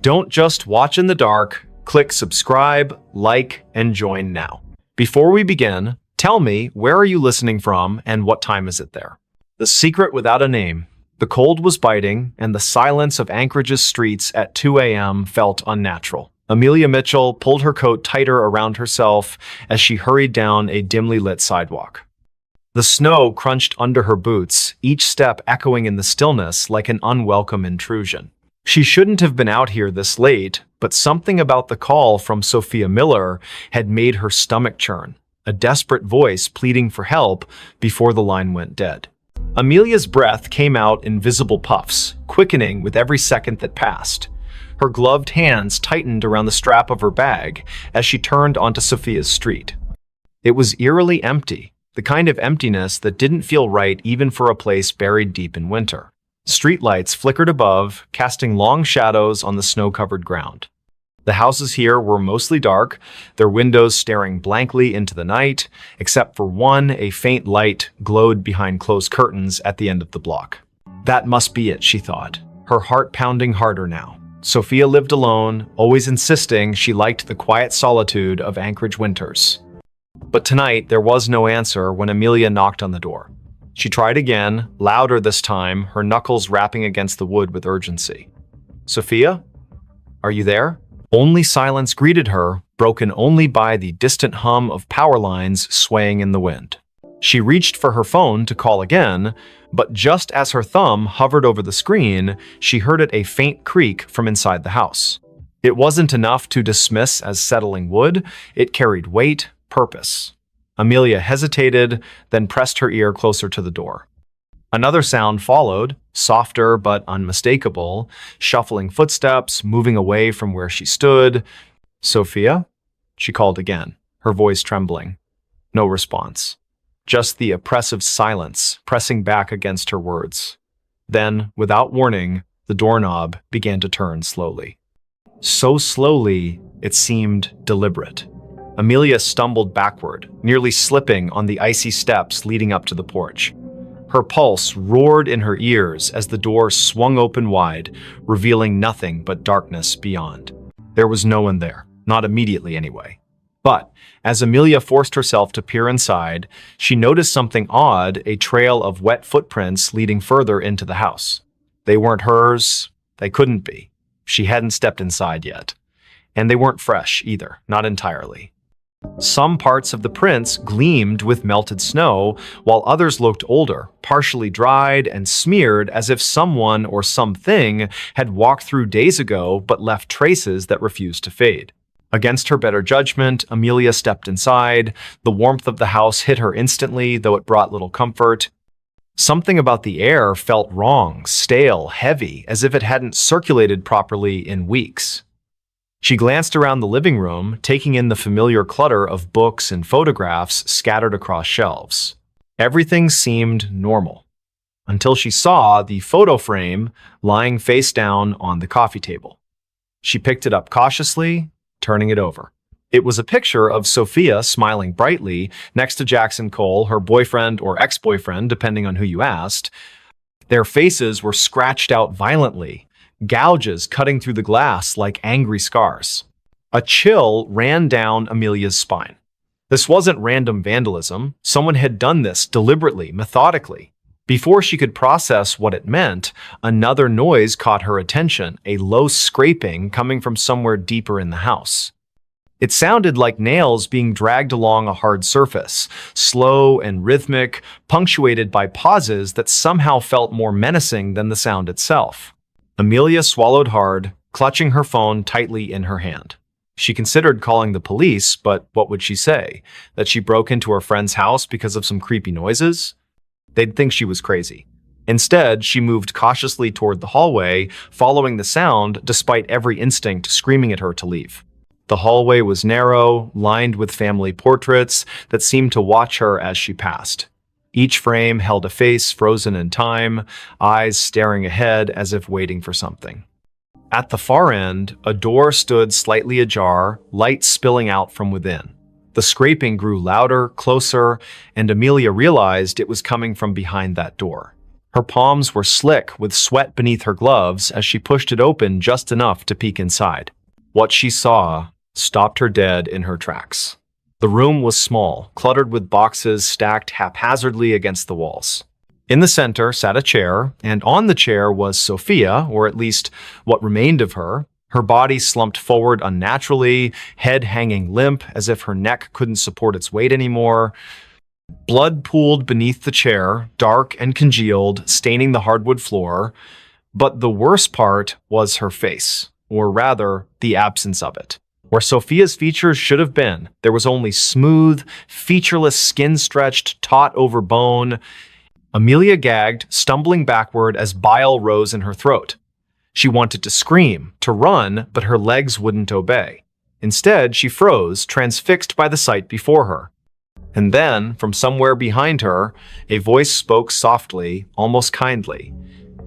Don't just watch in the dark. Click subscribe, like, and join now. Before we begin, tell me, where are you listening from and what time is it there? The secret without a name. The cold was biting, and the silence of Anchorage's streets at 2 a.m. felt unnatural. Amelia Mitchell pulled her coat tighter around herself as she hurried down a dimly lit sidewalk. The snow crunched under her boots, each step echoing in the stillness like an unwelcome intrusion. She shouldn't have been out here this late, but something about the call from Sophia Miller had made her stomach churn, a desperate voice pleading for help before the line went dead. Amelia's breath came out in visible puffs, quickening with every second that passed. Her gloved hands tightened around the strap of her bag as she turned onto Sophia's street. It was eerily empty, the kind of emptiness that didn't feel right even for a place buried deep in winter. Streetlights flickered above, casting long shadows on the snow-covered ground. The houses here were mostly dark, their windows staring blankly into the night, except for one, a faint light glowed behind closed curtains at the end of the block. That must be it, she thought, her heart pounding harder now. Sophia lived alone, always insisting she liked the quiet solitude of Anchorage winters. But tonight, there was no answer when Amelia knocked on the door. She tried again, louder this time, her knuckles rapping against the wood with urgency. "Sophia? Are you there?" Only silence greeted her, broken only by the distant hum of power lines swaying in the wind. She reached for her phone to call again, but just as her thumb hovered over the screen, she heard it a faint creak from inside the house. It wasn't enough to dismiss as settling wood, it carried weight, purpose. Amelia hesitated, then pressed her ear closer to the door. Another sound followed, softer but unmistakable, shuffling footsteps, moving away from where she stood. "Sophia?" she called again, her voice trembling. No response. Just the oppressive silence pressing back against her words. Then, without warning, the doorknob began to turn slowly. So slowly, it seemed deliberate. Amelia stumbled backward, nearly slipping on the icy steps leading up to the porch. Her pulse roared in her ears as the door swung open wide, revealing nothing but darkness beyond. There was no one there, not immediately anyway. But as Amelia forced herself to peer inside, she noticed something odd, a trail of wet footprints leading further into the house. They weren't hers. They couldn't be. She hadn't stepped inside yet. And they weren't fresh either, not entirely. Some parts of the prints gleamed with melted snow, while others looked older, partially dried and smeared as if someone or something had walked through days ago but left traces that refused to fade. Against her better judgment, Amelia stepped inside. The warmth of the house hit her instantly, though it brought little comfort. Something about the air felt wrong, stale, heavy, as if it hadn't circulated properly in weeks. She glanced around the living room, taking in the familiar clutter of books and photographs scattered across shelves. Everything seemed normal, until she saw the photo frame lying face down on the coffee table. She picked it up cautiously, turning it over. It was a picture of Sophia smiling brightly next to Jackson Cole, her boyfriend or ex-boyfriend, depending on who you asked. Their faces were scratched out violently, gouges cutting through the glass like angry scars. A chill ran down Amelia's spine. This wasn't random vandalism. Someone had done this deliberately, methodically. Before she could process what it meant, another noise caught her attention, a low scraping coming from somewhere deeper in the house. It sounded like nails being dragged along a hard surface, slow and rhythmic, punctuated by pauses that somehow felt more menacing than the sound itself. Amelia swallowed hard, clutching her phone tightly in her hand. She considered calling the police, but what would she say? That she broke into her friend's house because of some creepy noises? They'd think she was crazy. Instead, she moved cautiously toward the hallway, following the sound despite every instinct screaming at her to leave. The hallway was narrow, lined with family portraits that seemed to watch her as she passed. Each frame held a face frozen in time, eyes staring ahead as if waiting for something. At the far end, a door stood slightly ajar, light spilling out from within. The scraping grew louder, closer, and Amelia realized it was coming from behind that door. Her palms were slick with sweat beneath her gloves as she pushed it open just enough to peek inside. What she saw stopped her dead in her tracks. The room was small, cluttered with boxes stacked haphazardly against the walls. In the center sat a chair, and on the chair was Sophia, or at least what remained of her. Her body slumped forward unnaturally, head hanging limp as if her neck couldn't support its weight anymore. Blood pooled beneath the chair, dark and congealed, staining the hardwood floor. But the worst part was her face, or rather, the absence of it. Where Sophia's features should have been, there was only smooth, featureless skin stretched taut over bone. Amelia gagged, stumbling backward as bile rose in her throat. She wanted to scream, to run, but her legs wouldn't obey. Instead, she froze, transfixed by the sight before her. And then, from somewhere behind her, a voice spoke softly, almost kindly.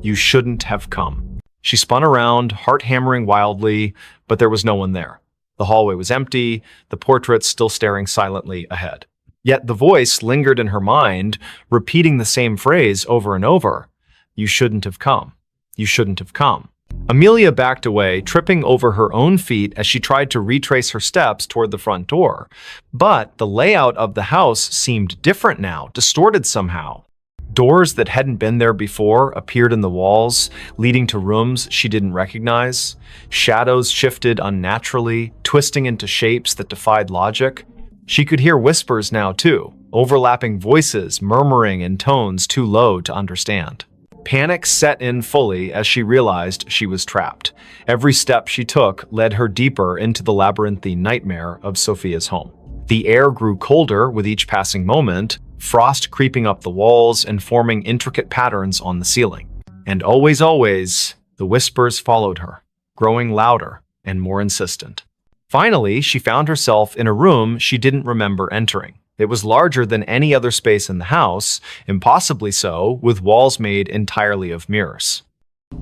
"You shouldn't have come." She spun around, heart hammering wildly, but there was no one there. The hallway was empty, the portraits still staring silently ahead. Yet the voice lingered in her mind, repeating the same phrase over and over. "You shouldn't have come. You shouldn't have come." Amelia backed away, tripping over her own feet as she tried to retrace her steps toward the front door. But the layout of the house seemed different now, distorted somehow. Doors that hadn't been there before appeared in the walls, leading to rooms she didn't recognize. Shadows shifted unnaturally, twisting into shapes that defied logic. She could hear whispers now too, overlapping voices murmuring in tones too low to understand. Panic set in fully as she realized she was trapped. Every step she took led her deeper into the labyrinthine nightmare of Sophia's home. The air grew colder with each passing moment, frost creeping up the walls and forming intricate patterns on the ceiling. And always, the whispers followed her, growing louder and more insistent. Finally, she found herself in a room she didn't remember entering. It was larger than any other space in the house, impossibly so, with walls made entirely of mirrors.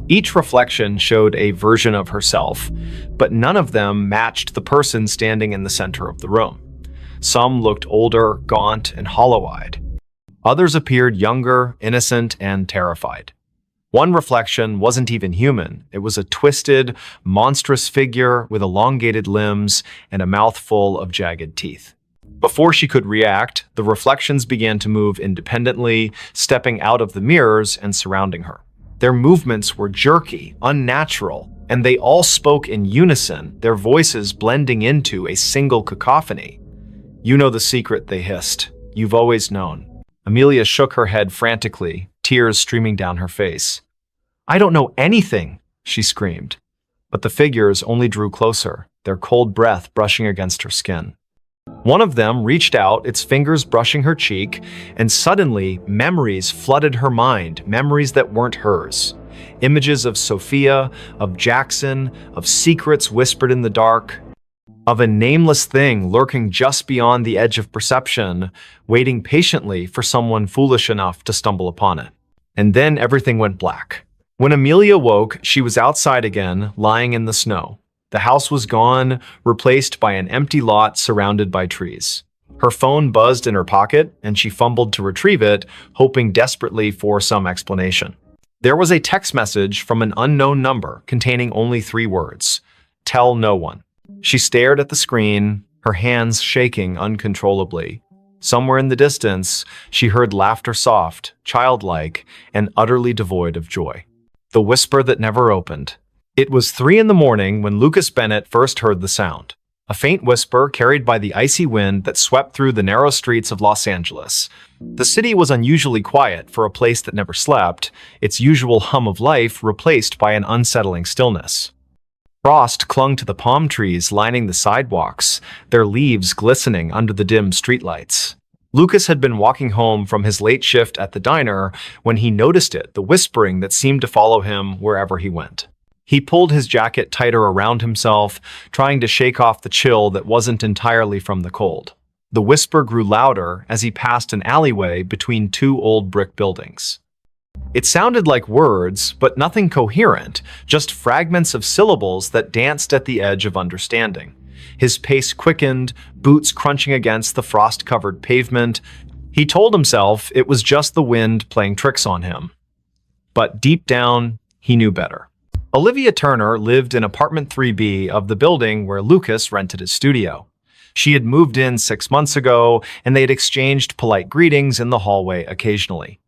Each reflection showed a version of herself, but none of them matched the person standing in the center of the room. Some looked older, gaunt, and hollow-eyed. Others appeared younger, innocent, and terrified. One reflection wasn't even human. It was a twisted, monstrous figure with elongated limbs and a mouth full of jagged teeth. Before she could react, the reflections began to move independently, stepping out of the mirrors and surrounding her. Their movements were jerky, unnatural, and they all spoke in unison, their voices blending into a single cacophony. "You know the secret," they hissed. "You've always known." Amelia shook her head frantically, tears streaming down her face. "I don't know anything," she screamed. But the figures only drew closer, their cold breath brushing against her skin. One of them reached out, its fingers brushing her cheek, and suddenly memories flooded her mind, memories that weren't hers. Images of Sophia, of Jackson, of secrets whispered in the dark, of a nameless thing lurking just beyond the edge of perception, waiting patiently for someone foolish enough to stumble upon it. And then everything went black. When Amelia woke, she was outside again, lying in the snow. The house was gone, replaced by an empty lot surrounded by trees. Her phone buzzed in her pocket, and she fumbled to retrieve it, hoping desperately for some explanation. There was a text message from an unknown number containing only 3 words: "Tell no one." She stared at the screen, her hands shaking uncontrollably. Somewhere in the distance, she heard laughter soft, childlike, and utterly devoid of joy. The whisper that never opened. It was 3 in the morning when Lucas Bennett first heard the sound. A faint whisper carried by the icy wind that swept through the narrow streets of Los Angeles. The city was unusually quiet for a place that never slept, its usual hum of life replaced by an unsettling stillness. Frost clung to the palm trees lining the sidewalks, their leaves glistening under the dim streetlights. Lucas had been walking home from his late shift at the diner when he noticed it, the whispering that seemed to follow him wherever he went. He pulled his jacket tighter around himself, trying to shake off the chill that wasn't entirely from the cold. The whisper grew louder as he passed an alleyway between 2 old brick buildings. It sounded like words, but nothing coherent, just fragments of syllables that danced at the edge of understanding. His pace quickened, boots crunching against the frost-covered pavement. He told himself it was just the wind playing tricks on him. but deep down, he knew better. Olivia Turner lived in apartment 3B of the building where Lucas rented his studio. She had moved in 6 months ago, and they had exchanged polite greetings in the hallway occasionally.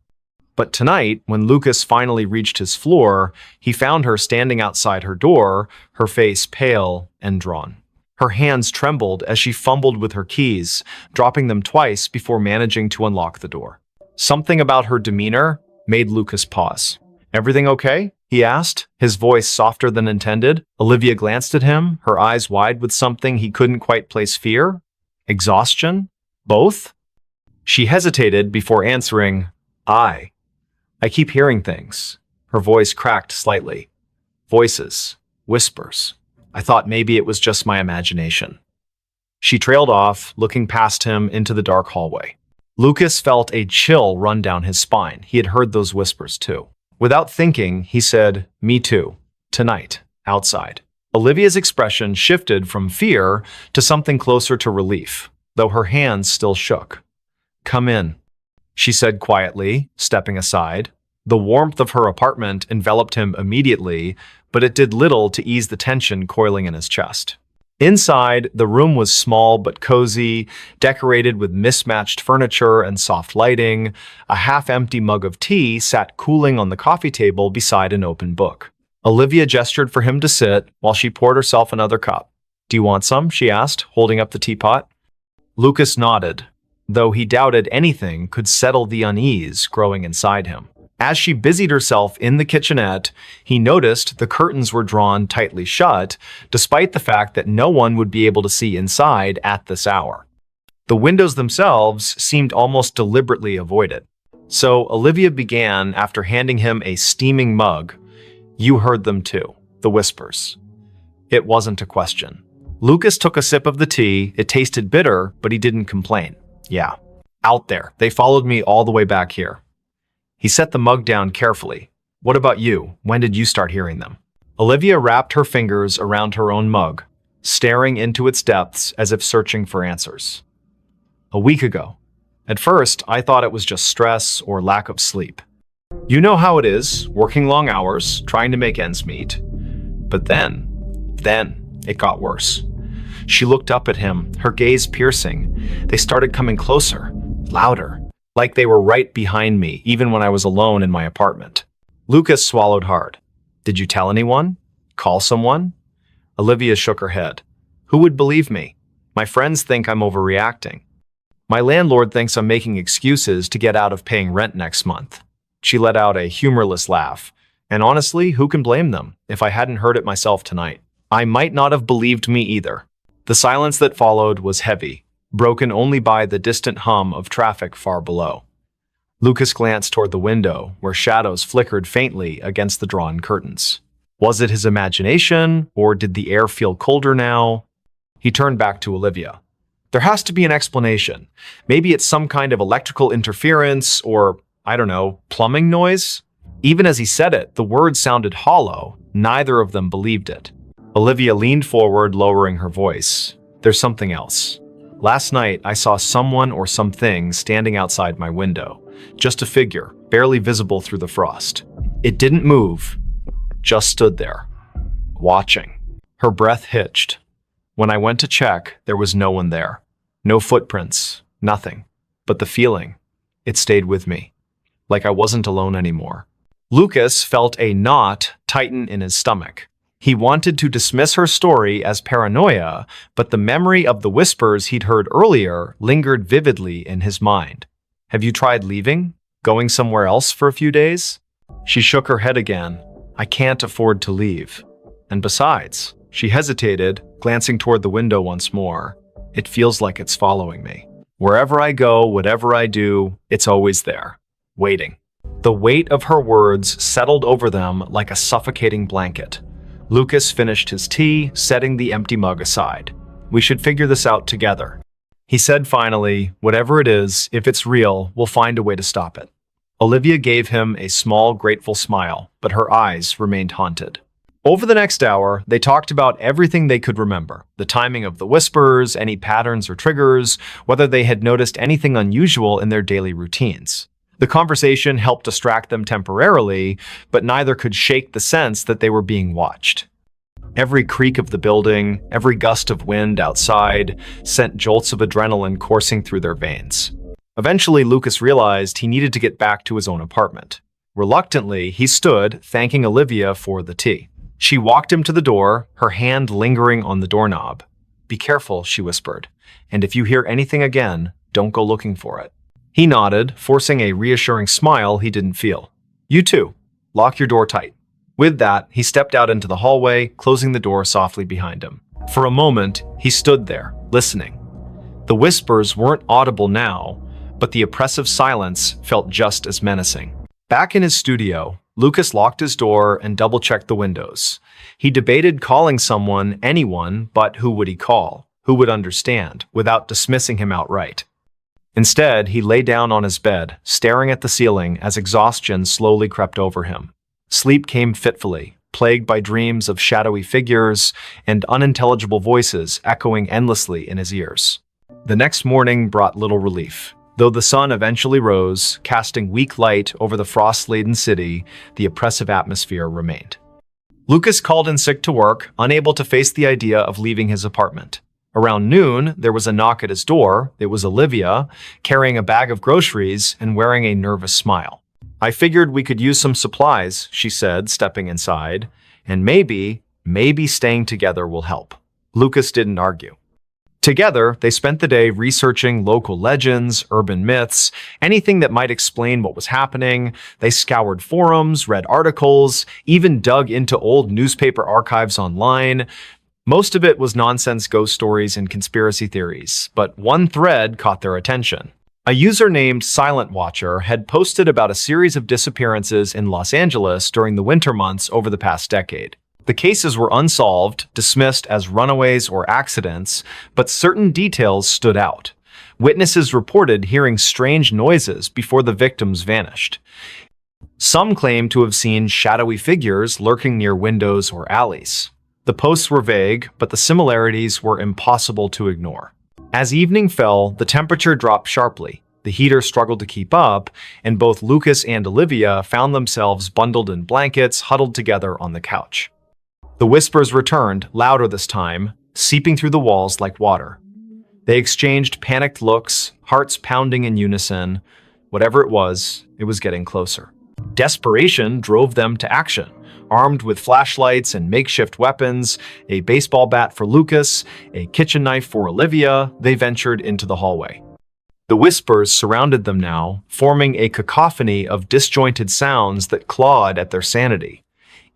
But tonight, when Lucas finally reached his floor, he found her standing outside her door, her face pale and drawn. Her hands trembled as she fumbled with her keys, dropping them twice before managing to unlock the door. Something about her demeanor made Lucas pause. "Everything okay?" he asked, his voice softer than intended. Olivia glanced at him, her eyes wide with something he couldn't quite place. Fear? Exhaustion? Both? She hesitated before answering, I keep hearing things." Her voice cracked slightly. Voices. Whispers. I thought maybe it was just my imagination. She trailed off, looking past him into the dark hallway. Lucas felt a chill run down his spine. He had heard those whispers too. Without thinking, he said, "Me too. Tonight. Outside." Olivia's expression shifted from fear to something closer to relief, though her hands still shook. "Come in," she said quietly, stepping aside. The warmth of her apartment enveloped him immediately, but it did little to ease the tension coiling in his chest. Inside, the room was small but cozy, decorated with mismatched furniture and soft lighting. A half-empty mug of tea sat cooling on the coffee table beside an open book. Olivia gestured for him to sit while she poured herself another cup. "Do you want some?" she asked, holding up the teapot. Lucas nodded, though he doubted anything could settle the unease growing inside him. As she busied herself in the kitchenette, he noticed the curtains were drawn tightly shut, despite the fact that no one would be able to see inside at this hour. The windows themselves seemed almost deliberately avoided. So Olivia began after handing him a steaming mug. "You heard them too, the whispers." It wasn't a question. Lucas took a sip of the tea. It tasted bitter, but he didn't complain. "Yeah, out there. They followed me all the way back here." He set the mug down carefully. "What about you? When did you start hearing them?" Olivia wrapped her fingers around her own mug, staring into its depths as if searching for answers. "A week ago. At first, I thought it was just stress or lack of sleep. You know how it is, working long hours, trying to make ends meet. But then it got worse." She looked up at him, her gaze piercing. "They started coming closer, louder. Like they were right behind me, even when I was alone in my apartment." Lucas swallowed hard. "Did you tell anyone? Call someone?" Olivia shook her head. "Who would believe me? My friends think I'm overreacting. My landlord thinks I'm making excuses to get out of paying rent next month." She let out a humorless laugh. "And honestly, who can blame them? If I hadn't heard it myself tonight, I might not have believed me either." The silence that followed was heavy, broken only by the distant hum of traffic far below. Lucas glanced toward the window, where shadows flickered faintly against the drawn curtains. Was it his imagination, or did the air feel colder now? He turned back to Olivia. "There has to be an explanation. Maybe it's some kind of electrical interference, or, I don't know, plumbing noise?" Even as he said it, the words sounded hollow. Neither of them believed it. Olivia leaned forward, lowering her voice. "There's something else. Last night, I saw someone or something standing outside my window. Just a figure, barely visible through the frost. It didn't move, just stood there, watching." Her breath hitched. "When I went to check, there was no one there. No footprints, nothing. But the feeling, it stayed with me. Like I wasn't alone anymore." Lucas felt a knot tighten in his stomach. He wanted to dismiss her story as paranoia, but the memory of the whispers he'd heard earlier lingered vividly in his mind. "Have you tried leaving? Going somewhere else for a few days?" She shook her head again. "I can't afford to leave. And besides," she hesitated, glancing toward the window once more, "it feels like it's following me. Wherever I go, whatever I do, it's always there, waiting." The weight of her words settled over them like a suffocating blanket. Lucas finished his tea, setting the empty mug aside. "We should figure this out together," he said finally. "Whatever it is, if it's real, we'll find a way to stop it." Olivia gave him a small, grateful smile, but her eyes remained haunted. Over the next hour, they talked about everything they could remember. The timing of the whispers, any patterns or triggers, whether they had noticed anything unusual in their daily routines. The conversation helped distract them temporarily, but neither could shake the sense that they were being watched. Every creak of the building, every gust of wind outside, sent jolts of adrenaline coursing through their veins. Eventually, Lucas realized he needed to get back to his own apartment. Reluctantly, he stood, thanking Olivia for the tea. She walked him to the door, her hand lingering on the doorknob. "Be careful," she whispered, "and if you hear anything again, don't go looking for it." He nodded, forcing a reassuring smile he didn't feel. "You too. Lock your door tight." With that, he stepped out into the hallway, closing the door softly behind him. For a moment, he stood there, listening. The whispers weren't audible now, but the oppressive silence felt just as menacing. Back in his studio, Lucas locked his door and double-checked the windows. He debated calling someone, anyone, but who would he call? Who would understand, without dismissing him outright? Instead, he lay down on his bed, staring at the ceiling as exhaustion slowly crept over him. Sleep came fitfully, plagued by dreams of shadowy figures and unintelligible voices echoing endlessly in his ears. The next morning brought little relief. Though the sun eventually rose, casting weak light over the frost-laden city, the oppressive atmosphere remained. Lucas called in sick to work, unable to face the idea of leaving his apartment. Around noon, there was a knock at his door. It was Olivia, carrying a bag of groceries and wearing a nervous smile. "I figured we could use some supplies," she said, stepping inside, "and maybe staying together will help." Lucas didn't argue. Together, they spent the day researching local legends, urban myths, anything that might explain what was happening. They scoured forums, read articles, even dug into old newspaper archives online. Most of it was nonsense ghost stories and conspiracy theories, but one thread caught their attention. A user named Silent Watcher had posted about a series of disappearances in Los Angeles during the winter months over the past decade. The cases were unsolved, dismissed as runaways or accidents, but certain details stood out. Witnesses reported hearing strange noises before the victims vanished. Some claimed to have seen shadowy figures lurking near windows or alleys. The posts were vague, but the similarities were impossible to ignore. As evening fell, the temperature dropped sharply. The heater struggled to keep up, and both Lucas and Olivia found themselves bundled in blankets, huddled together on the couch. The whispers returned, louder this time, seeping through the walls like water. They exchanged panicked looks, hearts pounding in unison. Whatever it was getting closer. Desperation drove them to action. Armed with flashlights and makeshift weapons, a baseball bat for Lucas, a kitchen knife for Olivia, they ventured into the hallway. The whispers surrounded them now, forming a cacophony of disjointed sounds that clawed at their sanity.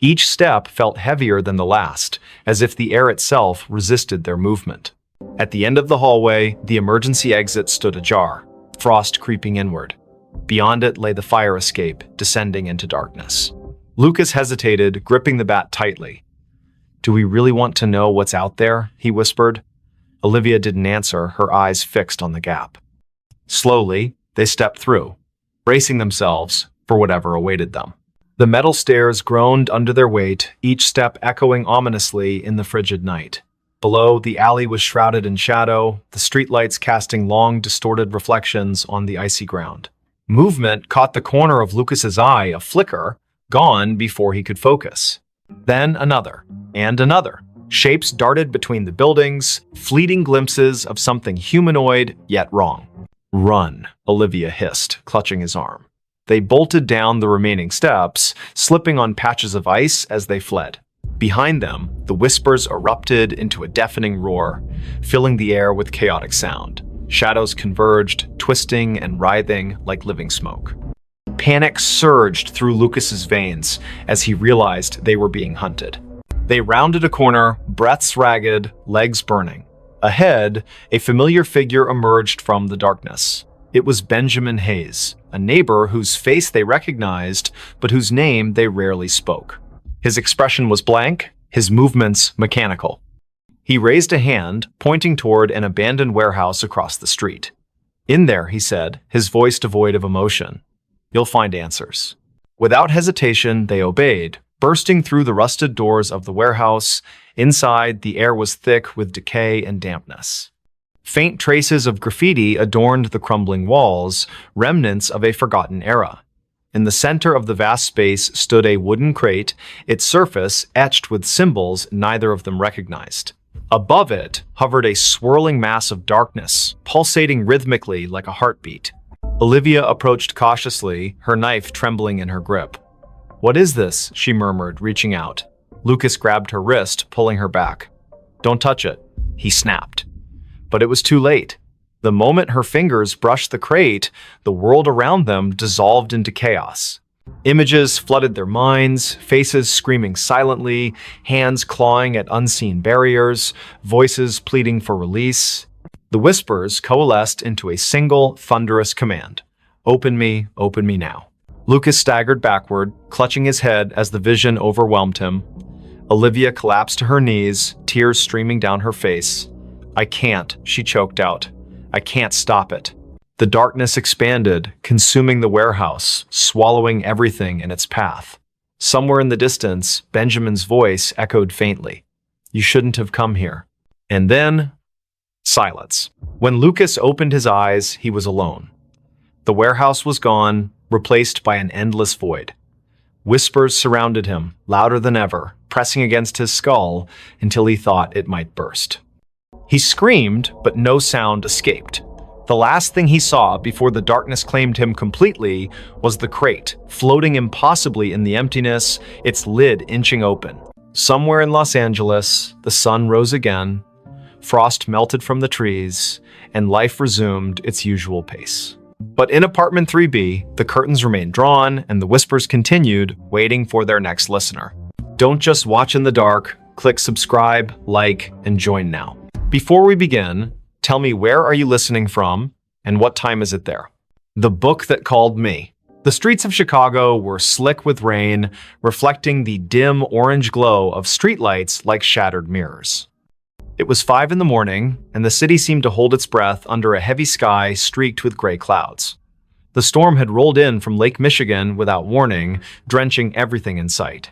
Each step felt heavier than the last, as if the air itself resisted their movement. At the end of the hallway, the emergency exit stood ajar, frost creeping inward. Beyond it lay the fire escape, descending into darkness. Lucas hesitated, gripping the bat tightly. "Do we really want to know what's out there?" he whispered. Olivia didn't answer, her eyes fixed on the gap. Slowly, they stepped through, bracing themselves for whatever awaited them. The metal stairs groaned under their weight, each step echoing ominously in the frigid night. Below, the alley was shrouded in shadow, the streetlights casting long, distorted reflections on the icy ground. Movement caught the corner of Lucas's eye, a flicker, gone before he could focus. Then another, and another. Shapes darted between the buildings, fleeting glimpses of something humanoid, yet wrong. "Run," Olivia hissed, clutching his arm. They bolted down the remaining steps, slipping on patches of ice as they fled. Behind them, the whispers erupted into a deafening roar, filling the air with chaotic sound. Shadows converged, twisting and writhing like living smoke. Panic surged through Lucas's veins as he realized they were being hunted. They rounded a corner, breaths ragged, legs burning. Ahead, a familiar figure emerged from the darkness. It was Benjamin Hayes, a neighbor whose face they recognized, but whose name they rarely spoke. His expression was blank, his movements mechanical. He raised a hand, pointing toward an abandoned warehouse across the street. "In there," he said, his voice devoid of emotion. "You'll find answers." Without hesitation, they obeyed, bursting through the rusted doors of the warehouse. Inside, the air was thick with decay and dampness. Faint traces of graffiti adorned the crumbling walls, remnants of a forgotten era. In the center of the vast space stood a wooden crate, its surface etched with symbols neither of them recognized. Above it hovered a swirling mass of darkness, pulsating rhythmically like a heartbeat. Olivia approached cautiously, her knife trembling in her grip. "What is this?" she murmured, reaching out. Lucas grabbed her wrist, pulling her back. "Don't touch it," he snapped. But it was too late. The moment her fingers brushed the crate, the world around them dissolved into chaos. Images flooded their minds, faces screaming silently, hands clawing at unseen barriers, voices pleading for release. The whispers coalesced into a single, thunderous command. Open me now." Lucas staggered backward, clutching his head as the vision overwhelmed him. Olivia collapsed to her knees, tears streaming down her face. "I can't," she choked out. "I can't stop it." The darkness expanded, consuming the warehouse, swallowing everything in its path. Somewhere in the distance, Benjamin's voice echoed faintly. "You shouldn't have come here." And then, silence. When Lucas opened his eyes, he was alone. The warehouse was gone, replaced by an endless void. Whispers surrounded him, louder than ever, pressing against his skull until he thought it might burst. He screamed, but no sound escaped. The last thing he saw before the darkness claimed him completely was the crate, floating impossibly in the emptiness, its lid inching open. Somewhere in Los Angeles, the sun rose again, frost melted from the trees, and life resumed its usual pace. But in apartment 3B, the curtains remained drawn and the whispers continued, waiting for their next listener. Don't just watch in the dark, click subscribe, like, and join now. Before we begin, tell me, where are you listening from and what time is it there? The Book That Called Me. The streets of Chicago were slick with rain, reflecting the dim orange glow of streetlights like shattered mirrors. It was 5 in the morning, and the city seemed to hold its breath under a heavy sky streaked with gray clouds. The storm had rolled in from Lake Michigan without warning, drenching everything in sight.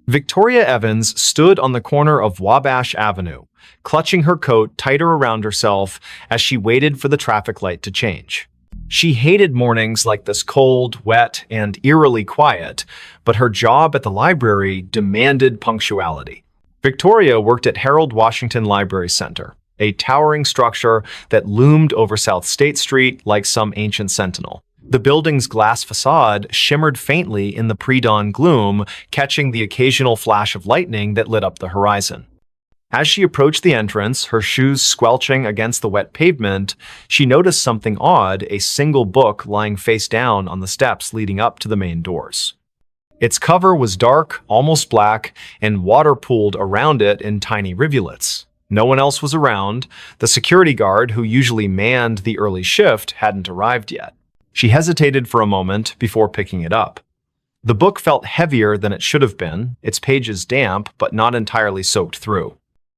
Victoria Evans stood on the corner of Wabash Avenue, clutching her coat tighter around herself as she waited for the traffic light to change. She hated mornings like this, cold, wet, and eerily quiet, but her job at the library demanded punctuality. Victoria worked at Harold Washington Library Center, a towering structure that loomed over South State Street like some ancient sentinel. The building's glass facade shimmered faintly in the pre-dawn gloom, catching the occasional flash of lightning that lit up the horizon. As she approached the entrance, her shoes squelching against the wet pavement, she noticed something odd, a single book lying face down on the steps leading up to the main doors. Its cover was dark, almost black, and water pooled around it in tiny rivulets. No one else was around. The security guard, who usually manned the early shift, hadn't arrived yet. She hesitated for a moment before picking it up. The book felt heavier than it should have been, its pages damp but not entirely soaked through.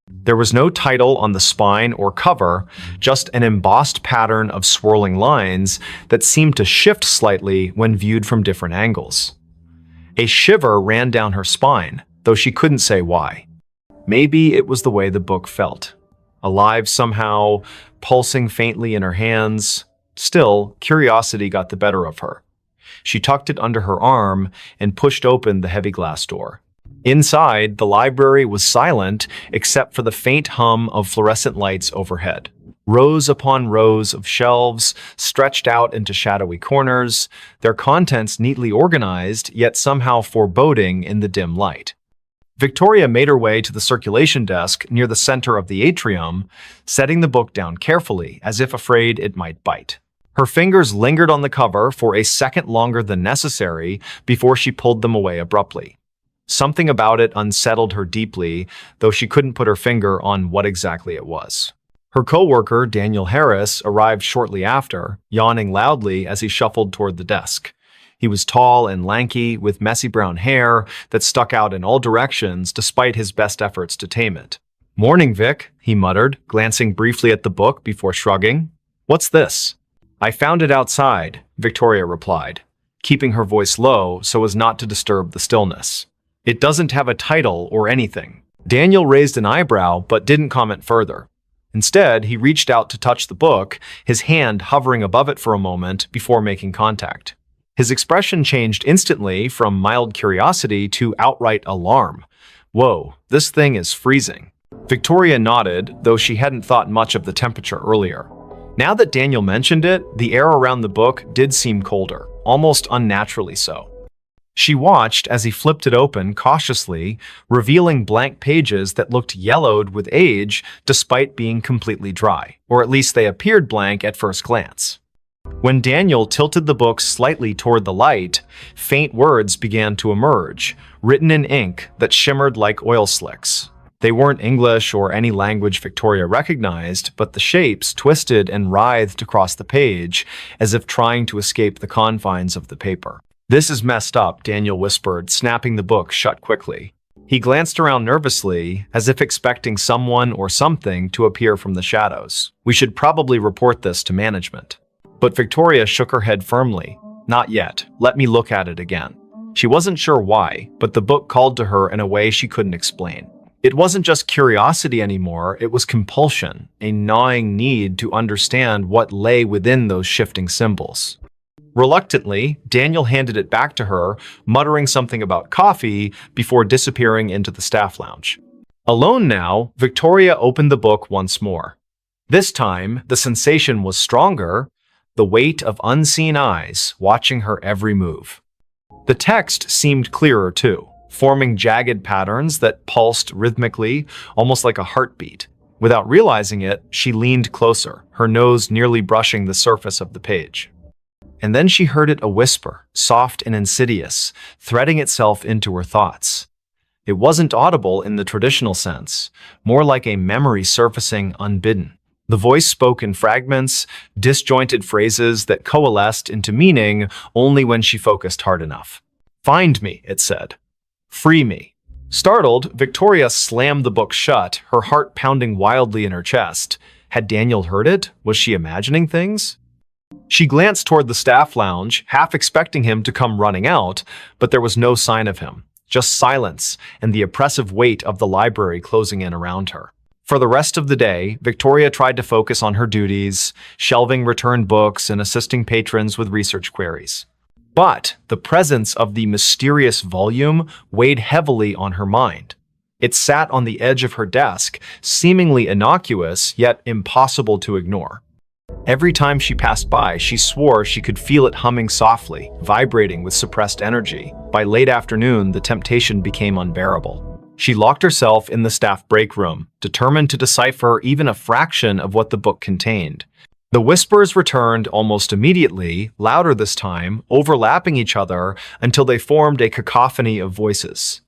There was no title on the spine or cover, just an embossed pattern of swirling lines that seemed to shift slightly when viewed from different angles. A shiver ran down her spine, though she couldn't say why. Maybe it was the way the book felt. Alive somehow, pulsing faintly in her hands. Still, curiosity got the better of her. She tucked it under her arm and pushed open the heavy glass door. Inside, the library was silent except for the faint hum of fluorescent lights overhead. Rows upon rows of shelves stretched out into shadowy corners, their contents neatly organized, yet somehow foreboding in the dim light. Victoria made her way to the circulation desk near the center of the atrium, setting the book down carefully, as if afraid it might bite. Her fingers lingered on the cover for a second longer than necessary before she pulled them away abruptly. Something about it unsettled her deeply, though she couldn't put her finger on what exactly it was. Her coworker, Daniel Harris, arrived shortly after, yawning loudly as he shuffled toward the desk. He was tall and lanky, with messy brown hair that stuck out in all directions despite his best efforts to tame it. "Morning, Vic," he muttered, glancing briefly at the book before shrugging. "What's this?" "I found it outside," Victoria replied, keeping her voice low so as not to disturb the stillness. "It doesn't have a title or anything." Daniel raised an eyebrow but didn't comment further. Instead, he reached out to touch the book, his hand hovering above it for a moment before making contact. His expression changed instantly from mild curiosity to outright alarm. "Whoa, this thing is freezing." Victoria nodded, though she hadn't thought much of the temperature earlier. Now that Daniel mentioned it, the air around the book did seem colder, almost unnaturally so. She watched as he flipped it open cautiously, revealing blank pages that looked yellowed with age despite being completely dry, or at least they appeared blank at first glance. When Daniel tilted the book slightly toward the light, faint words began to emerge, written in ink that shimmered like oil slicks. They weren't English or any language Victoria recognized, but the shapes twisted and writhed across the page as if trying to escape the confines of the paper. "This is messed up," Daniel whispered, snapping the book shut quickly. He glanced around nervously, as if expecting someone or something to appear from the shadows. "We should probably report this to management." But Victoria shook her head firmly. "Not yet. Let me look at it again." She wasn't sure why, but the book called to her in a way she couldn't explain. It wasn't just curiosity anymore, it was compulsion, a gnawing need to understand what lay within those shifting symbols. Reluctantly, Daniel handed it back to her, muttering something about coffee before disappearing into the staff lounge. Alone now, Victoria opened the book once more. This time, the sensation was stronger, the weight of unseen eyes watching her every move. The text seemed clearer too, forming jagged patterns that pulsed rhythmically, almost like a heartbeat. Without realizing it, she leaned closer, her nose nearly brushing the surface of the page. And then she heard it a whisper, soft and insidious, threading itself into her thoughts. It wasn't audible in the traditional sense, more like a memory surfacing unbidden. The voice spoke in fragments, disjointed phrases that coalesced into meaning only when she focused hard enough. "Find me," it said. "Free me." Startled, Victoria slammed the book shut, her heart pounding wildly in her chest. Had Daniel heard it? Was she imagining things? She glanced toward the staff lounge, half expecting him to come running out, but there was no sign of him, just silence and the oppressive weight of the library closing in around her. For the rest of the day, Victoria tried to focus on her duties, shelving returned books and assisting patrons with research queries. But the presence of the mysterious volume weighed heavily on her mind. It sat on the edge of her desk, seemingly innocuous yet impossible to ignore. Every time she passed by, she swore she could feel it humming softly, vibrating with suppressed energy. By late afternoon, the temptation became unbearable. She locked herself in the staff break room, determined to decipher even a fraction of what the book contained. The whispers returned almost immediately, louder this time, overlapping each other until they formed a cacophony of voices.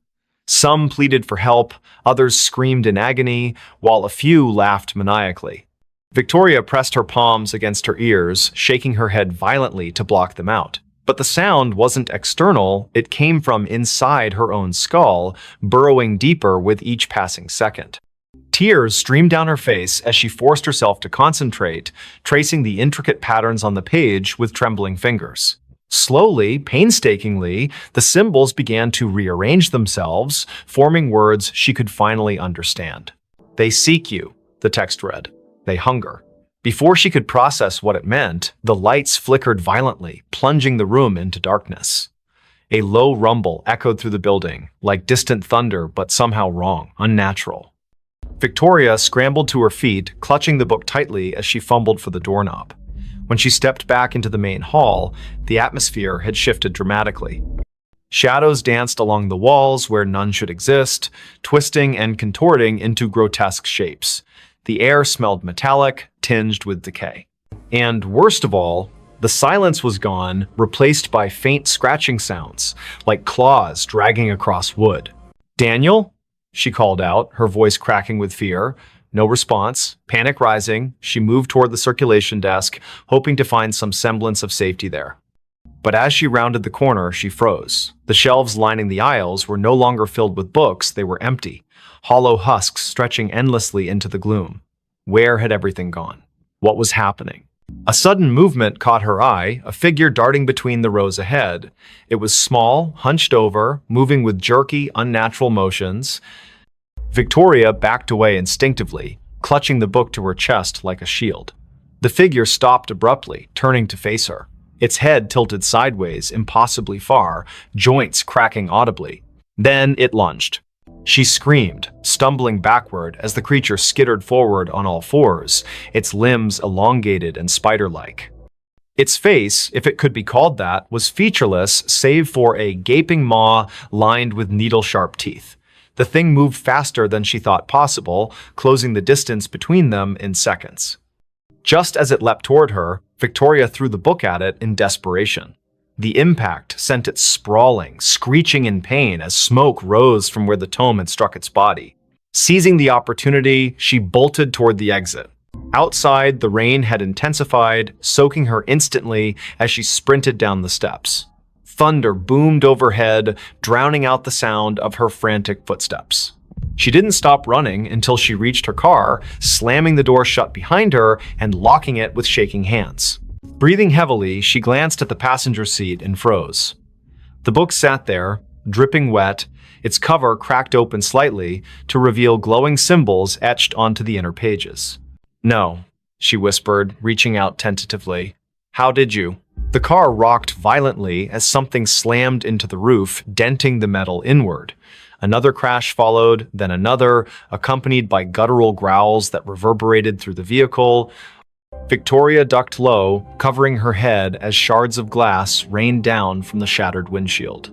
Some pleaded for help, others screamed in agony, while a few laughed maniacally. Victoria pressed her palms against her ears, shaking her head violently to block them out. But the sound wasn't external, it came from inside her own skull, burrowing deeper with each passing second. Tears streamed down her face as she forced herself to concentrate, tracing the intricate patterns on the page with trembling fingers. Slowly, painstakingly, the symbols began to rearrange themselves, forming words she could finally understand. "They seek you," the text read. "They hunger." Before she could process what it meant, the lights flickered violently, plunging the room into darkness. A low rumble echoed through the building, like distant thunder, but somehow wrong, unnatural. Victoria scrambled to her feet, clutching the book tightly as she fumbled for the doorknob. When she stepped back into the main hall, the atmosphere had shifted dramatically. Shadows danced along the walls where none should exist, twisting and contorting into grotesque shapes. The air smelled metallic, tinged with decay. And worst of all, the silence was gone, replaced by faint scratching sounds, like claws dragging across wood. "Daniel?" she called out, her voice cracking with fear. No response. Panic rising, she moved toward the circulation desk, hoping to find some semblance of safety there. But as she rounded the corner, she froze. The shelves lining the aisles were no longer filled with books, they were empty. Hollow husks stretching endlessly into the gloom. Where had everything gone? What was happening? A sudden movement caught her eye, a figure darting between the rows ahead. It was small, hunched over, moving with jerky, unnatural motions. Victoria backed away instinctively, clutching the book to her chest like a shield. The figure stopped abruptly, turning to face her. Its head tilted sideways, impossibly far, joints cracking audibly. Then it lunged. She screamed, stumbling backward as the creature skittered forward on all fours, its limbs elongated and spider-like. Its face, if it could be called that, was featureless save for a gaping maw lined with needle-sharp teeth. The thing moved faster than she thought possible, closing the distance between them in seconds. Just as it leapt toward her, Victoria threw the book at it in desperation. The impact sent it sprawling, screeching in pain as smoke rose from where the tome had struck its body. Seizing the opportunity, she bolted toward the exit. Outside, the rain had intensified, soaking her instantly as she sprinted down the steps. Thunder boomed overhead, drowning out the sound of her frantic footsteps. She didn't stop running until she reached her car, slamming the door shut behind her and locking it with shaking hands. Breathing heavily, she glanced at the passenger seat and froze. The book sat there, dripping wet, its cover cracked open slightly to reveal glowing symbols etched onto the inner pages. "No," she whispered, reaching out tentatively. "How did you?" The car rocked violently as something slammed into the roof, denting the metal inward. Another crash followed, then another, accompanied by guttural growls that reverberated through the vehicle. Victoria ducked low, covering her head as shards of glass rained down from the shattered windshield.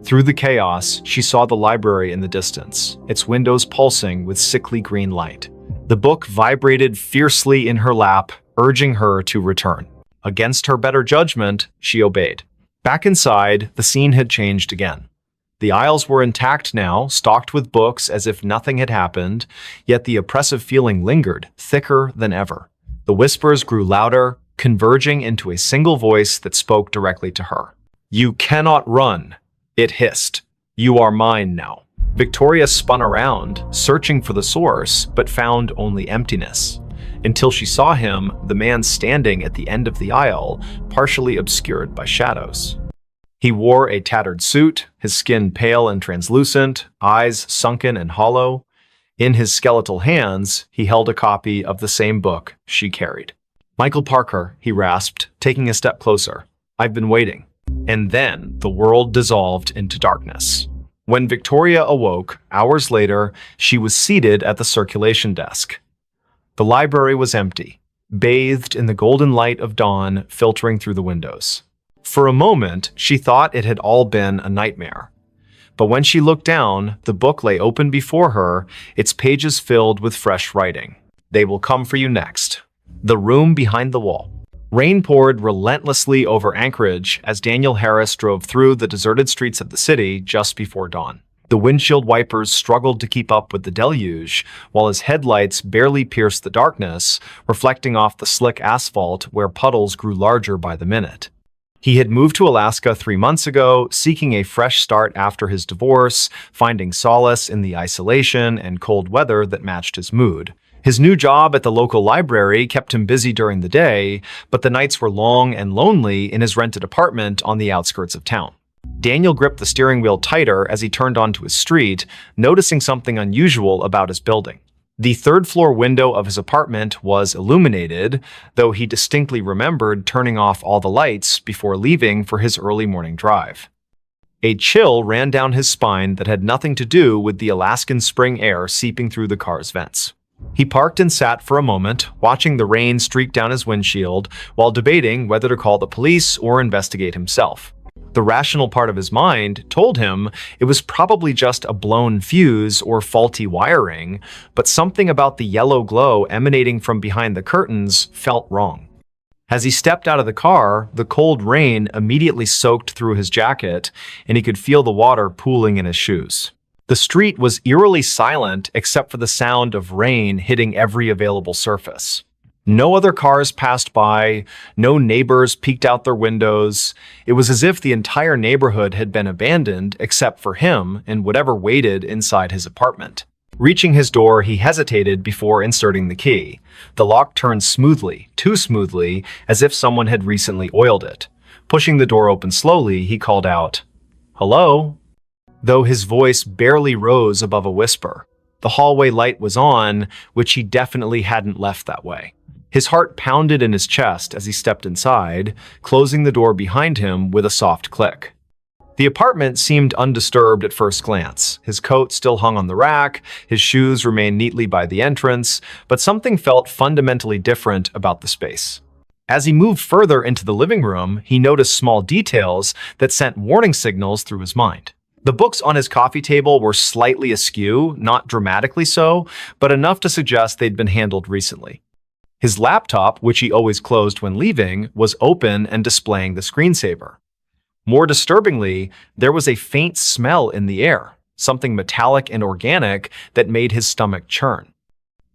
Through the chaos, she saw the library in the distance, its windows pulsing with sickly green light. The book vibrated fiercely in her lap, urging her to return. Against her better judgment, she obeyed. Back inside, the scene had changed again. The aisles were intact now, stocked with books as if nothing had happened, yet the oppressive feeling lingered, thicker than ever. The whispers grew louder, converging into a single voice that spoke directly to her. "You cannot run," it hissed. "You are mine now." Victoria spun around, searching for the source, but found only emptiness. Until she saw him, the man standing at the end of the aisle, partially obscured by shadows. He wore a tattered suit, his skin pale and translucent, eyes sunken and hollow. In his skeletal hands, he held a copy of the same book she carried. "Michael Parker," he rasped, taking a step closer. "I've been waiting." And then the world dissolved into darkness. When Victoria awoke, hours later, she was seated at the circulation desk. The library was empty, bathed in the golden light of dawn filtering through the windows. For a moment, she thought it had all been a nightmare. But when she looked down, the book lay open before her, its pages filled with fresh writing. "They will come for you next." The room behind the wall. Rain poured relentlessly over Anchorage as Daniel Harris drove through the deserted streets of the city just before dawn. The windshield wipers struggled to keep up with the deluge, while his headlights barely pierced the darkness, reflecting off the slick asphalt where puddles grew larger by the minute. He had moved to Alaska 3 months ago, seeking a fresh start after his divorce, finding solace in the isolation and cold weather that matched his mood. His new job at the local library kept him busy during the day, but the nights were long and lonely in his rented apartment on the outskirts of town. Daniel gripped the steering wheel tighter as he turned onto his street, noticing something unusual about his building. The third-floor window of his apartment was illuminated, though he distinctly remembered turning off all the lights before leaving for his early morning drive. A chill ran down his spine that had nothing to do with the Alaskan spring air seeping through the car's vents. He parked and sat for a moment, watching the rain streak down his windshield while debating whether to call the police or investigate himself. The rational part of his mind told him it was probably just a blown fuse or faulty wiring, but something about the yellow glow emanating from behind the curtains felt wrong. As he stepped out of the car, the cold rain immediately soaked through his jacket, and he could feel the water pooling in his shoes. The street was eerily silent except for the sound of rain hitting every available surface. No other cars passed by, no neighbors peeked out their windows. It was as if the entire neighborhood had been abandoned except for him and whatever waited inside his apartment. Reaching his door, he hesitated before inserting the key. The lock turned smoothly, too smoothly, as if someone had recently oiled it. Pushing the door open slowly, he called out, "Hello?" Though his voice barely rose above a whisper. The hallway light was on, which he definitely hadn't left that way. His heart pounded in his chest as he stepped inside, closing the door behind him with a soft click. The apartment seemed undisturbed at first glance. His coat still hung on the rack, his shoes remained neatly by the entrance, but something felt fundamentally different about the space. As he moved further into the living room, he noticed small details that sent warning signals through his mind. The books on his coffee table were slightly askew, not dramatically so, but enough to suggest they'd been handled recently. His laptop, which he always closed when leaving, was open and displaying the screensaver. More disturbingly, there was a faint smell in the air, something metallic and organic that made his stomach churn.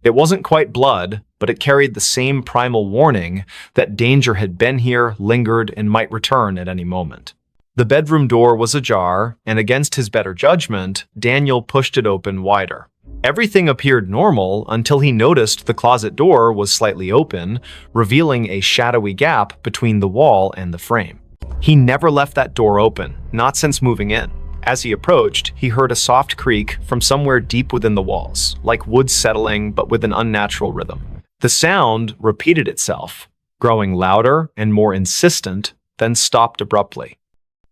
It wasn't quite blood, but it carried the same primal warning that danger had been here, lingered, and might return at any moment. The bedroom door was ajar, and against his better judgment, Daniel pushed it open wider. Everything appeared normal until he noticed the closet door was slightly open, revealing a shadowy gap between the wall and the frame. He never left that door open, not since moving in. As he approached, he heard a soft creak from somewhere deep within the walls, like wood settling but with an unnatural rhythm. The sound repeated itself, growing louder and more insistent, then stopped abruptly.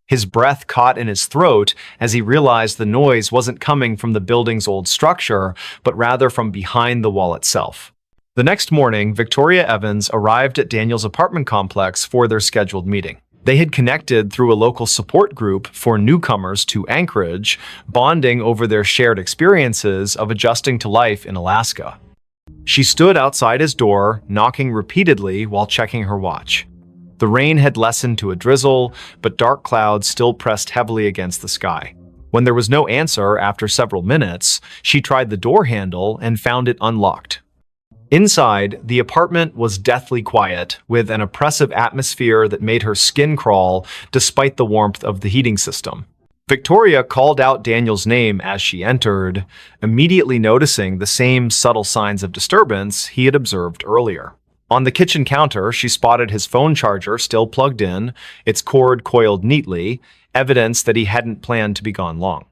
His breath caught in his throat as he realized the noise wasn't coming from the building's old structure, but rather from behind the wall itself. The next morning, Victoria Evans arrived at Daniel's apartment complex for their scheduled meeting. They had connected through a local support group for newcomers to Anchorage, bonding over their shared experiences of adjusting to life in Alaska. She stood outside his door, knocking repeatedly while checking her watch. The rain had lessened to a drizzle, but dark clouds still pressed heavily against the sky. When there was no answer after several minutes, she tried the door handle and found it unlocked. Inside, the apartment was deathly quiet, with an oppressive atmosphere that made her skin crawl despite the warmth of the heating system. Victoria called out Daniel's name as she entered, immediately noticing the same subtle signs of disturbance he had observed earlier. On the kitchen counter, she spotted his phone charger still plugged in, its cord coiled neatly, evidence that he hadn't planned to be gone long.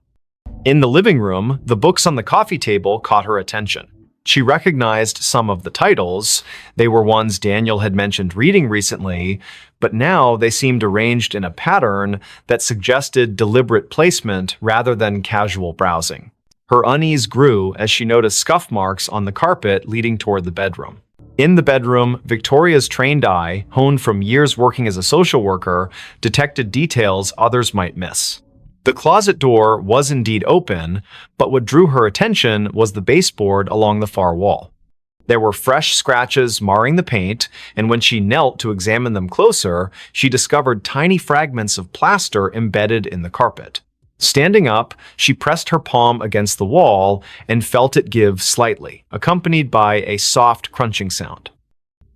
In the living room, the books on the coffee table caught her attention. She recognized some of the titles. They were ones Daniel had mentioned reading recently, but now they seemed arranged in a pattern that suggested deliberate placement rather than casual browsing. Her unease grew as she noticed scuff marks on the carpet leading toward the bedroom. In the bedroom, Victoria's trained eye, honed from years working as a social worker, detected details others might miss. The closet door was indeed open, but what drew her attention was the baseboard along the far wall. There were fresh scratches marring the paint, and when she knelt to examine them closer, she discovered tiny fragments of plaster embedded in the carpet. Standing up, she pressed her palm against the wall and felt it give slightly, accompanied by a soft crunching sound.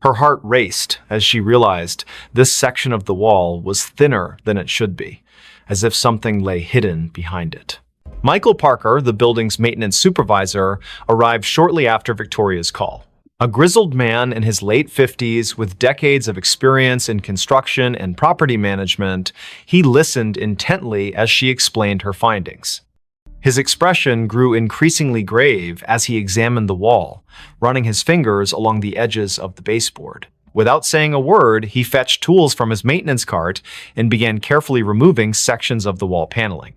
Her heart raced as she realized this section of the wall was thinner than it should be, as if something lay hidden behind it. Michael Parker, the building's maintenance supervisor, arrived shortly after Victoria's call. A grizzled man in his late 50s with decades of experience in construction and property management, he listened intently as she explained her findings. His expression grew increasingly grave as he examined the wall, running his fingers along the edges of the baseboard. Without saying a word, he fetched tools from his maintenance cart and began carefully removing sections of the wall paneling.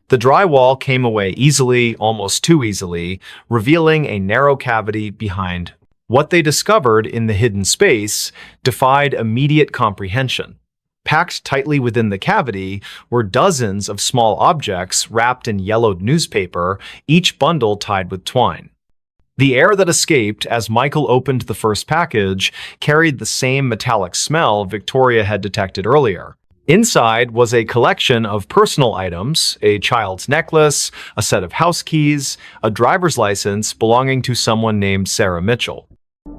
The drywall came away easily, almost too easily, revealing a narrow cavity behind. What they discovered in the hidden space defied immediate comprehension. Packed tightly within the cavity were dozens of small objects wrapped in yellowed newspaper, each bundle tied with twine. The air that escaped as Michael opened the first package carried the same metallic smell Victoria had detected earlier. Inside was a collection of personal items, a child's necklace, a set of house keys, a driver's license belonging to someone named Sarah Mitchell.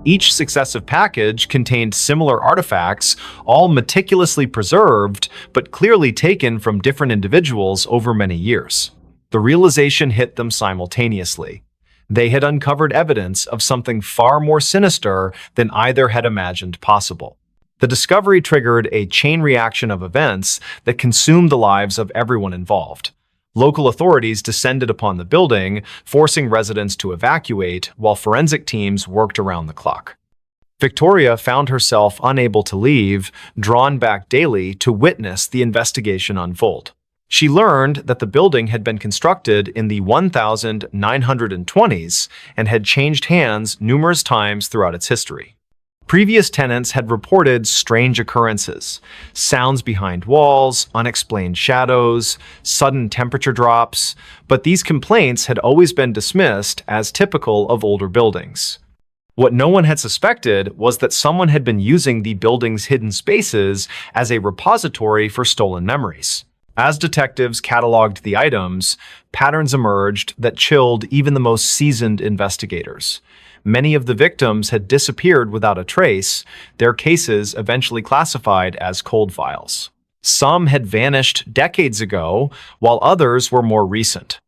Each successive package contained similar artifacts, all meticulously preserved, but clearly taken from different individuals over many years. The realization hit them simultaneously. They had uncovered evidence of something far more sinister than either had imagined possible. The discovery triggered a chain reaction of events that consumed the lives of everyone involved. Local authorities descended upon the building, forcing residents to evacuate while forensic teams worked around the clock. Victoria found herself unable to leave, drawn back daily to witness the investigation unfold. She learned that the building had been constructed in the 1920s and had changed hands numerous times throughout its history. Previous tenants had reported strange occurrences, sounds behind walls, unexplained shadows, sudden temperature drops, but these complaints had always been dismissed as typical of older buildings. What no one had suspected was that someone had been using the building's hidden spaces as a repository for stolen memories. As detectives cataloged the items, patterns emerged that chilled even the most seasoned investigators. Many of the victims had disappeared without a trace, their cases eventually classified as cold files. Some had vanished decades ago, while others were more recent.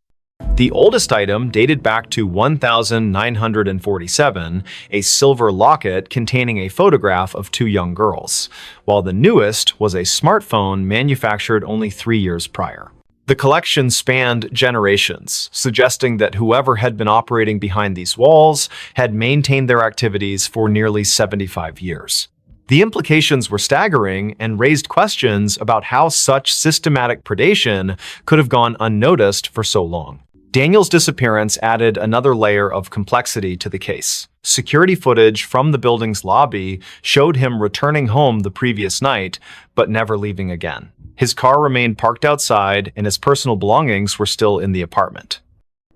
The oldest item dated back to 1947, a silver locket containing a photograph of two young girls, while the newest was a smartphone manufactured only 3 years prior. The collection spanned generations, suggesting that whoever had been operating behind these walls had maintained their activities for nearly 75 years. The implications were staggering and raised questions about how such systematic predation could have gone unnoticed for so long. Daniel's disappearance added another layer of complexity to the case. Security footage from the building's lobby showed him returning home the previous night, but never leaving again. His car remained parked outside, and his personal belongings were still in the apartment.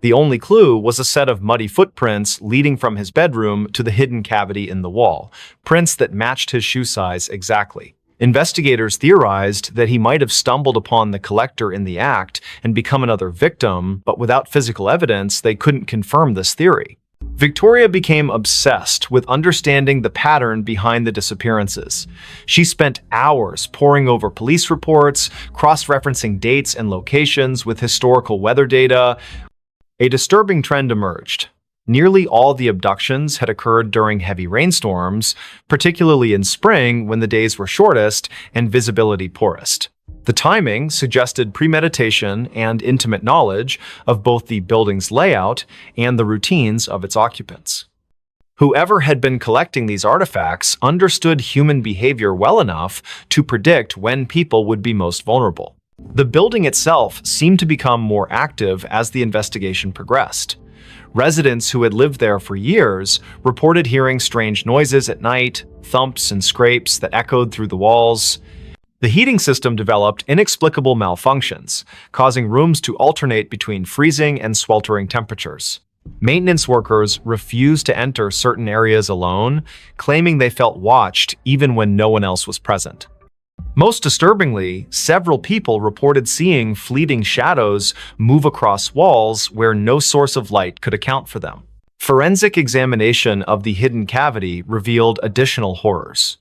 The only clue was a set of muddy footprints leading from his bedroom to the hidden cavity in the wall, prints that matched his shoe size exactly. Investigators theorized that he might have stumbled upon the collector in the act and become another victim, but without physical evidence, they couldn't confirm this theory. Victoria became obsessed with understanding the pattern behind the disappearances. She spent hours poring over police reports, cross-referencing dates and locations with historical weather data. A disturbing trend emerged. Nearly all the abductions had occurred during heavy rainstorms, particularly in spring when the days were shortest and visibility poorest. The timing suggested premeditation and intimate knowledge of both the building's layout and the routines of its occupants. Whoever had been collecting these artifacts understood human behavior well enough to predict when people would be most vulnerable. The building itself seemed to become more active as the investigation progressed. Residents who had lived there for years reported hearing strange noises at night, thumps and scrapes that echoed through the walls. The heating system developed inexplicable malfunctions, causing rooms to alternate between freezing and sweltering temperatures. Maintenance workers refused to enter certain areas alone, claiming they felt watched even when no one else was present. Most disturbingly, several people reported seeing fleeting shadows move across walls where no source of light could account for them. Forensic examination of the hidden cavity revealed additional horrors.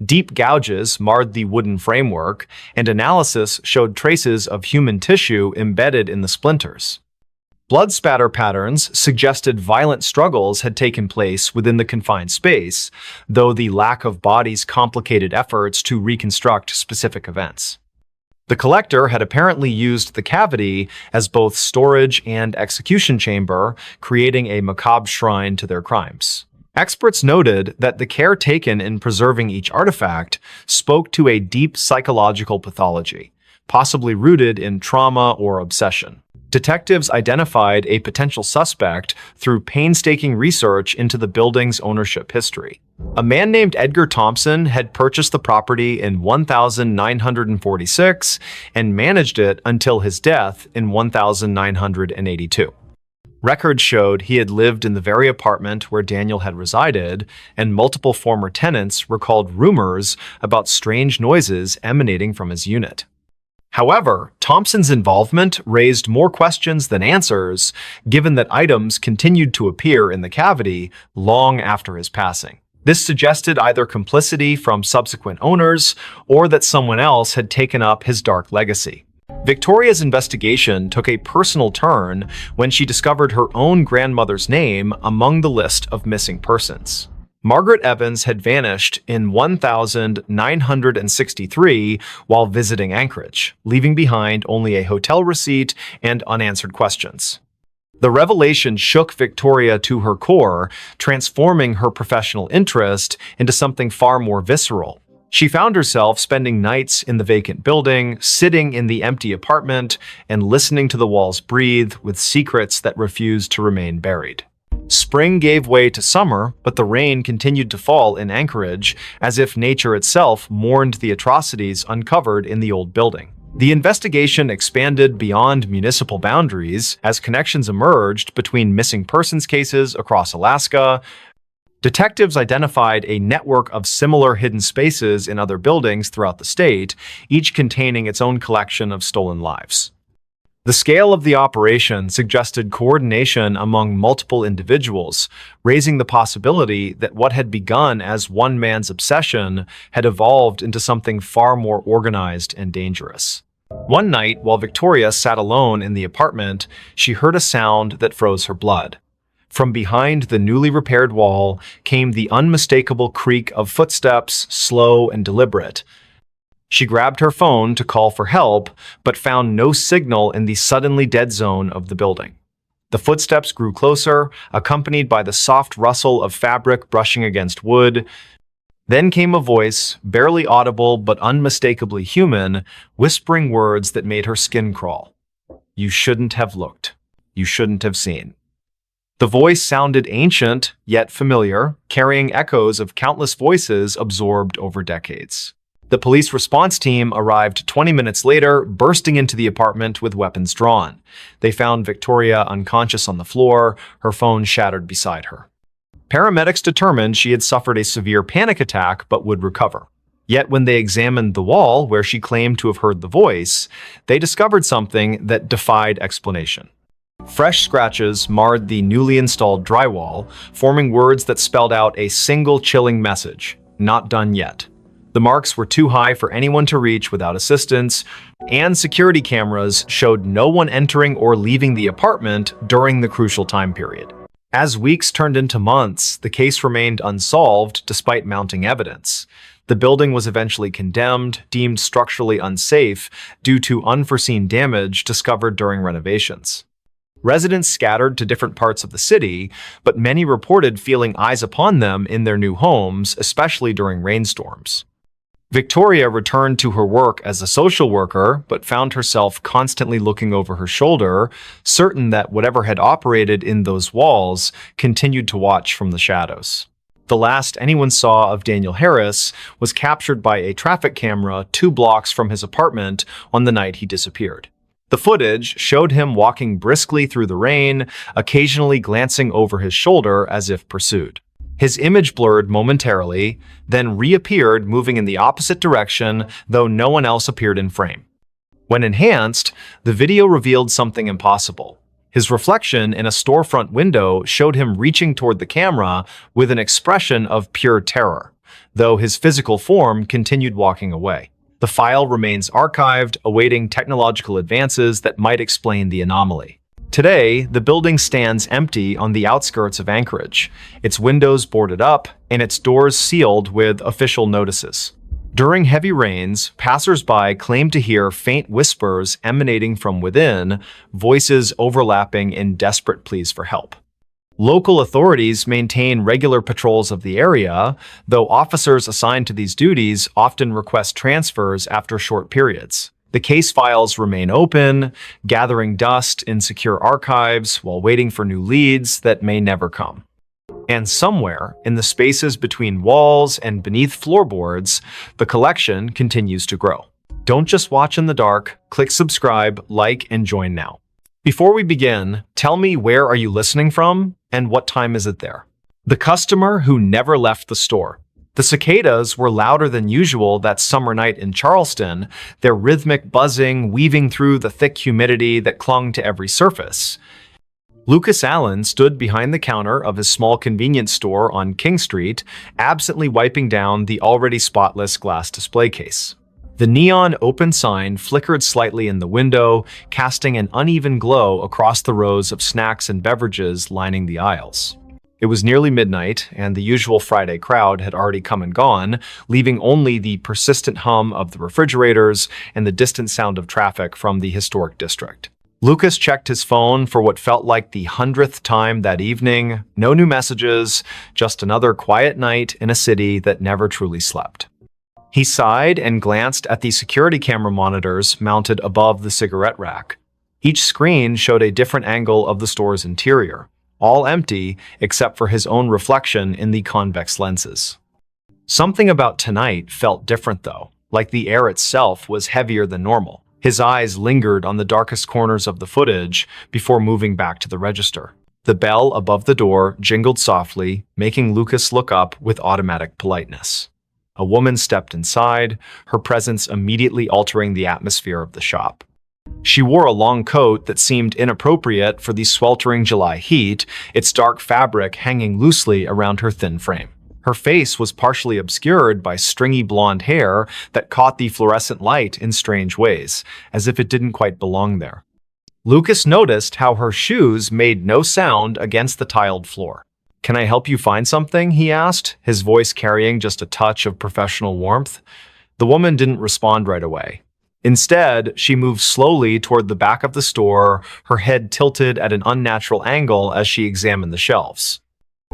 Deep gouges marred the wooden framework, and analysis showed traces of human tissue embedded in the splinters. Blood spatter patterns suggested violent struggles had taken place within the confined space, though the lack of bodies complicated efforts to reconstruct specific events. The collector had apparently used the cavity as both storage and execution chamber, creating a macabre shrine to their crimes. Experts noted that the care taken in preserving each artifact spoke to a deep psychological pathology, possibly rooted in trauma or obsession. Detectives identified a potential suspect through painstaking research into the building's ownership history. A man named Edgar Thompson had purchased the property in 1946 and managed it until his death in 1982. Records showed he had lived in the very apartment where Daniel had resided, and multiple former tenants recalled rumors about strange noises emanating from his unit. However, Thompson's involvement raised more questions than answers, given that items continued to appear in the cavity long after his passing. This suggested either complicity from subsequent owners or that someone else had taken up his dark legacy. Victoria's investigation took a personal turn when she discovered her own grandmother's name among the list of missing persons. Margaret Evans had vanished in 1963 while visiting Anchorage, leaving behind only a hotel receipt and unanswered questions. The revelation shook Victoria to her core, transforming her professional interest into something far more visceral. She found herself spending nights in the vacant building, sitting in the empty apartment, and listening to the walls breathe with secrets that refused to remain buried. Spring gave way to summer, but the rain continued to fall in Anchorage, as if nature itself mourned the atrocities uncovered in the old building. The investigation expanded beyond municipal boundaries as connections emerged between missing persons cases across Alaska. Detectives identified a network of similar hidden spaces in other buildings throughout the state, each containing its own collection of stolen lives. The scale of the operation suggested coordination among multiple individuals, raising the possibility that what had begun as one man's obsession had evolved into something far more organized and dangerous. One night, while Victoria sat alone in the apartment, she heard a sound that froze her blood. From behind the newly repaired wall came the unmistakable creak of footsteps, slow and deliberate. She grabbed her phone to call for help, but found no signal in the suddenly dead zone of the building. The footsteps grew closer, accompanied by the soft rustle of fabric brushing against wood. Then came a voice, barely audible but unmistakably human, whispering words that made her skin crawl. "You shouldn't have looked. You shouldn't have seen." The voice sounded ancient, yet familiar, carrying echoes of countless voices absorbed over decades. The police response team arrived 20 minutes later, bursting into the apartment with weapons drawn. They found Victoria unconscious on the floor, her phone shattered beside her. Paramedics determined she had suffered a severe panic attack but would recover. Yet when they examined the wall where she claimed to have heard the voice, they discovered something that defied explanation. Fresh scratches marred the newly installed drywall, forming words that spelled out a single chilling message: "Not done yet." The marks were too high for anyone to reach without assistance, and security cameras showed no one entering or leaving the apartment during the crucial time period. As weeks turned into months, the case remained unsolved despite mounting evidence. The building was eventually condemned, deemed structurally unsafe due to unforeseen damage discovered during renovations. Residents scattered to different parts of the city, but many reported feeling eyes upon them in their new homes, especially during rainstorms. Victoria returned to her work as a social worker, but found herself constantly looking over her shoulder, certain that whatever had operated in those walls continued to watch from the shadows. The last anyone saw of Daniel Harris was captured by a traffic camera 2 blocks from his apartment on the night he disappeared. The footage showed him walking briskly through the rain, occasionally glancing over his shoulder as if pursued. His image blurred momentarily, then reappeared moving in the opposite direction, though no one else appeared in frame. When enhanced, the video revealed something impossible. His reflection in a storefront window showed him reaching toward the camera with an expression of pure terror, though his physical form continued walking away. The file remains archived, awaiting technological advances that might explain the anomaly. Today, the building stands empty on the outskirts of Anchorage, its windows boarded up and its doors sealed with official notices. During heavy rains, passers-by claim to hear faint whispers emanating from within, voices overlapping in desperate pleas for help. Local authorities maintain regular patrols of the area, though officers assigned to these duties often request transfers after short periods. The case files remain open, gathering dust in secure archives while waiting for new leads that may never come. And somewhere, in the spaces between walls and beneath floorboards, the collection continues to grow. Don't just watch in the dark, click subscribe, like, and join now. Before we begin, tell me, where are you listening from and what time is it there? The customer who never left the store. The cicadas were louder than usual that summer night in Charleston, their rhythmic buzzing weaving through the thick humidity that clung to every surface. Lucas Allen stood behind the counter of his small convenience store on King Street, absently wiping down the already spotless glass display case. The neon open sign flickered slightly in the window, casting an uneven glow across the rows of snacks and beverages lining the aisles. It was nearly midnight, and the usual Friday crowd had already come and gone, leaving only the persistent hum of the refrigerators and the distant sound of traffic from the historic district. Lucas checked his phone for what felt like the 100th time that evening. No new messages, just another quiet night in a city that never truly slept. He sighed and glanced at the security camera monitors mounted above the cigarette rack. Each screen showed a different angle of the store's interior, all empty except for his own reflection in the convex lenses. Something about tonight felt different though, like the air itself was heavier than normal. His eyes lingered on the darkest corners of the footage before moving back to the register. The bell above the door jingled softly, making Lucas look up with automatic politeness. A woman stepped inside, her presence immediately altering the atmosphere of the shop. She wore a long coat that seemed inappropriate for the sweltering July heat, its dark fabric hanging loosely around her thin frame. Her face was partially obscured by stringy blonde hair that caught the fluorescent light in strange ways, as if it didn't quite belong there. Lucas noticed how her shoes made no sound against the tiled floor. "Can I help you find something?" he asked, his voice carrying just a touch of professional warmth. The woman didn't respond right away. Instead, she moved slowly toward the back of the store, her head tilted at an unnatural angle as she examined the shelves.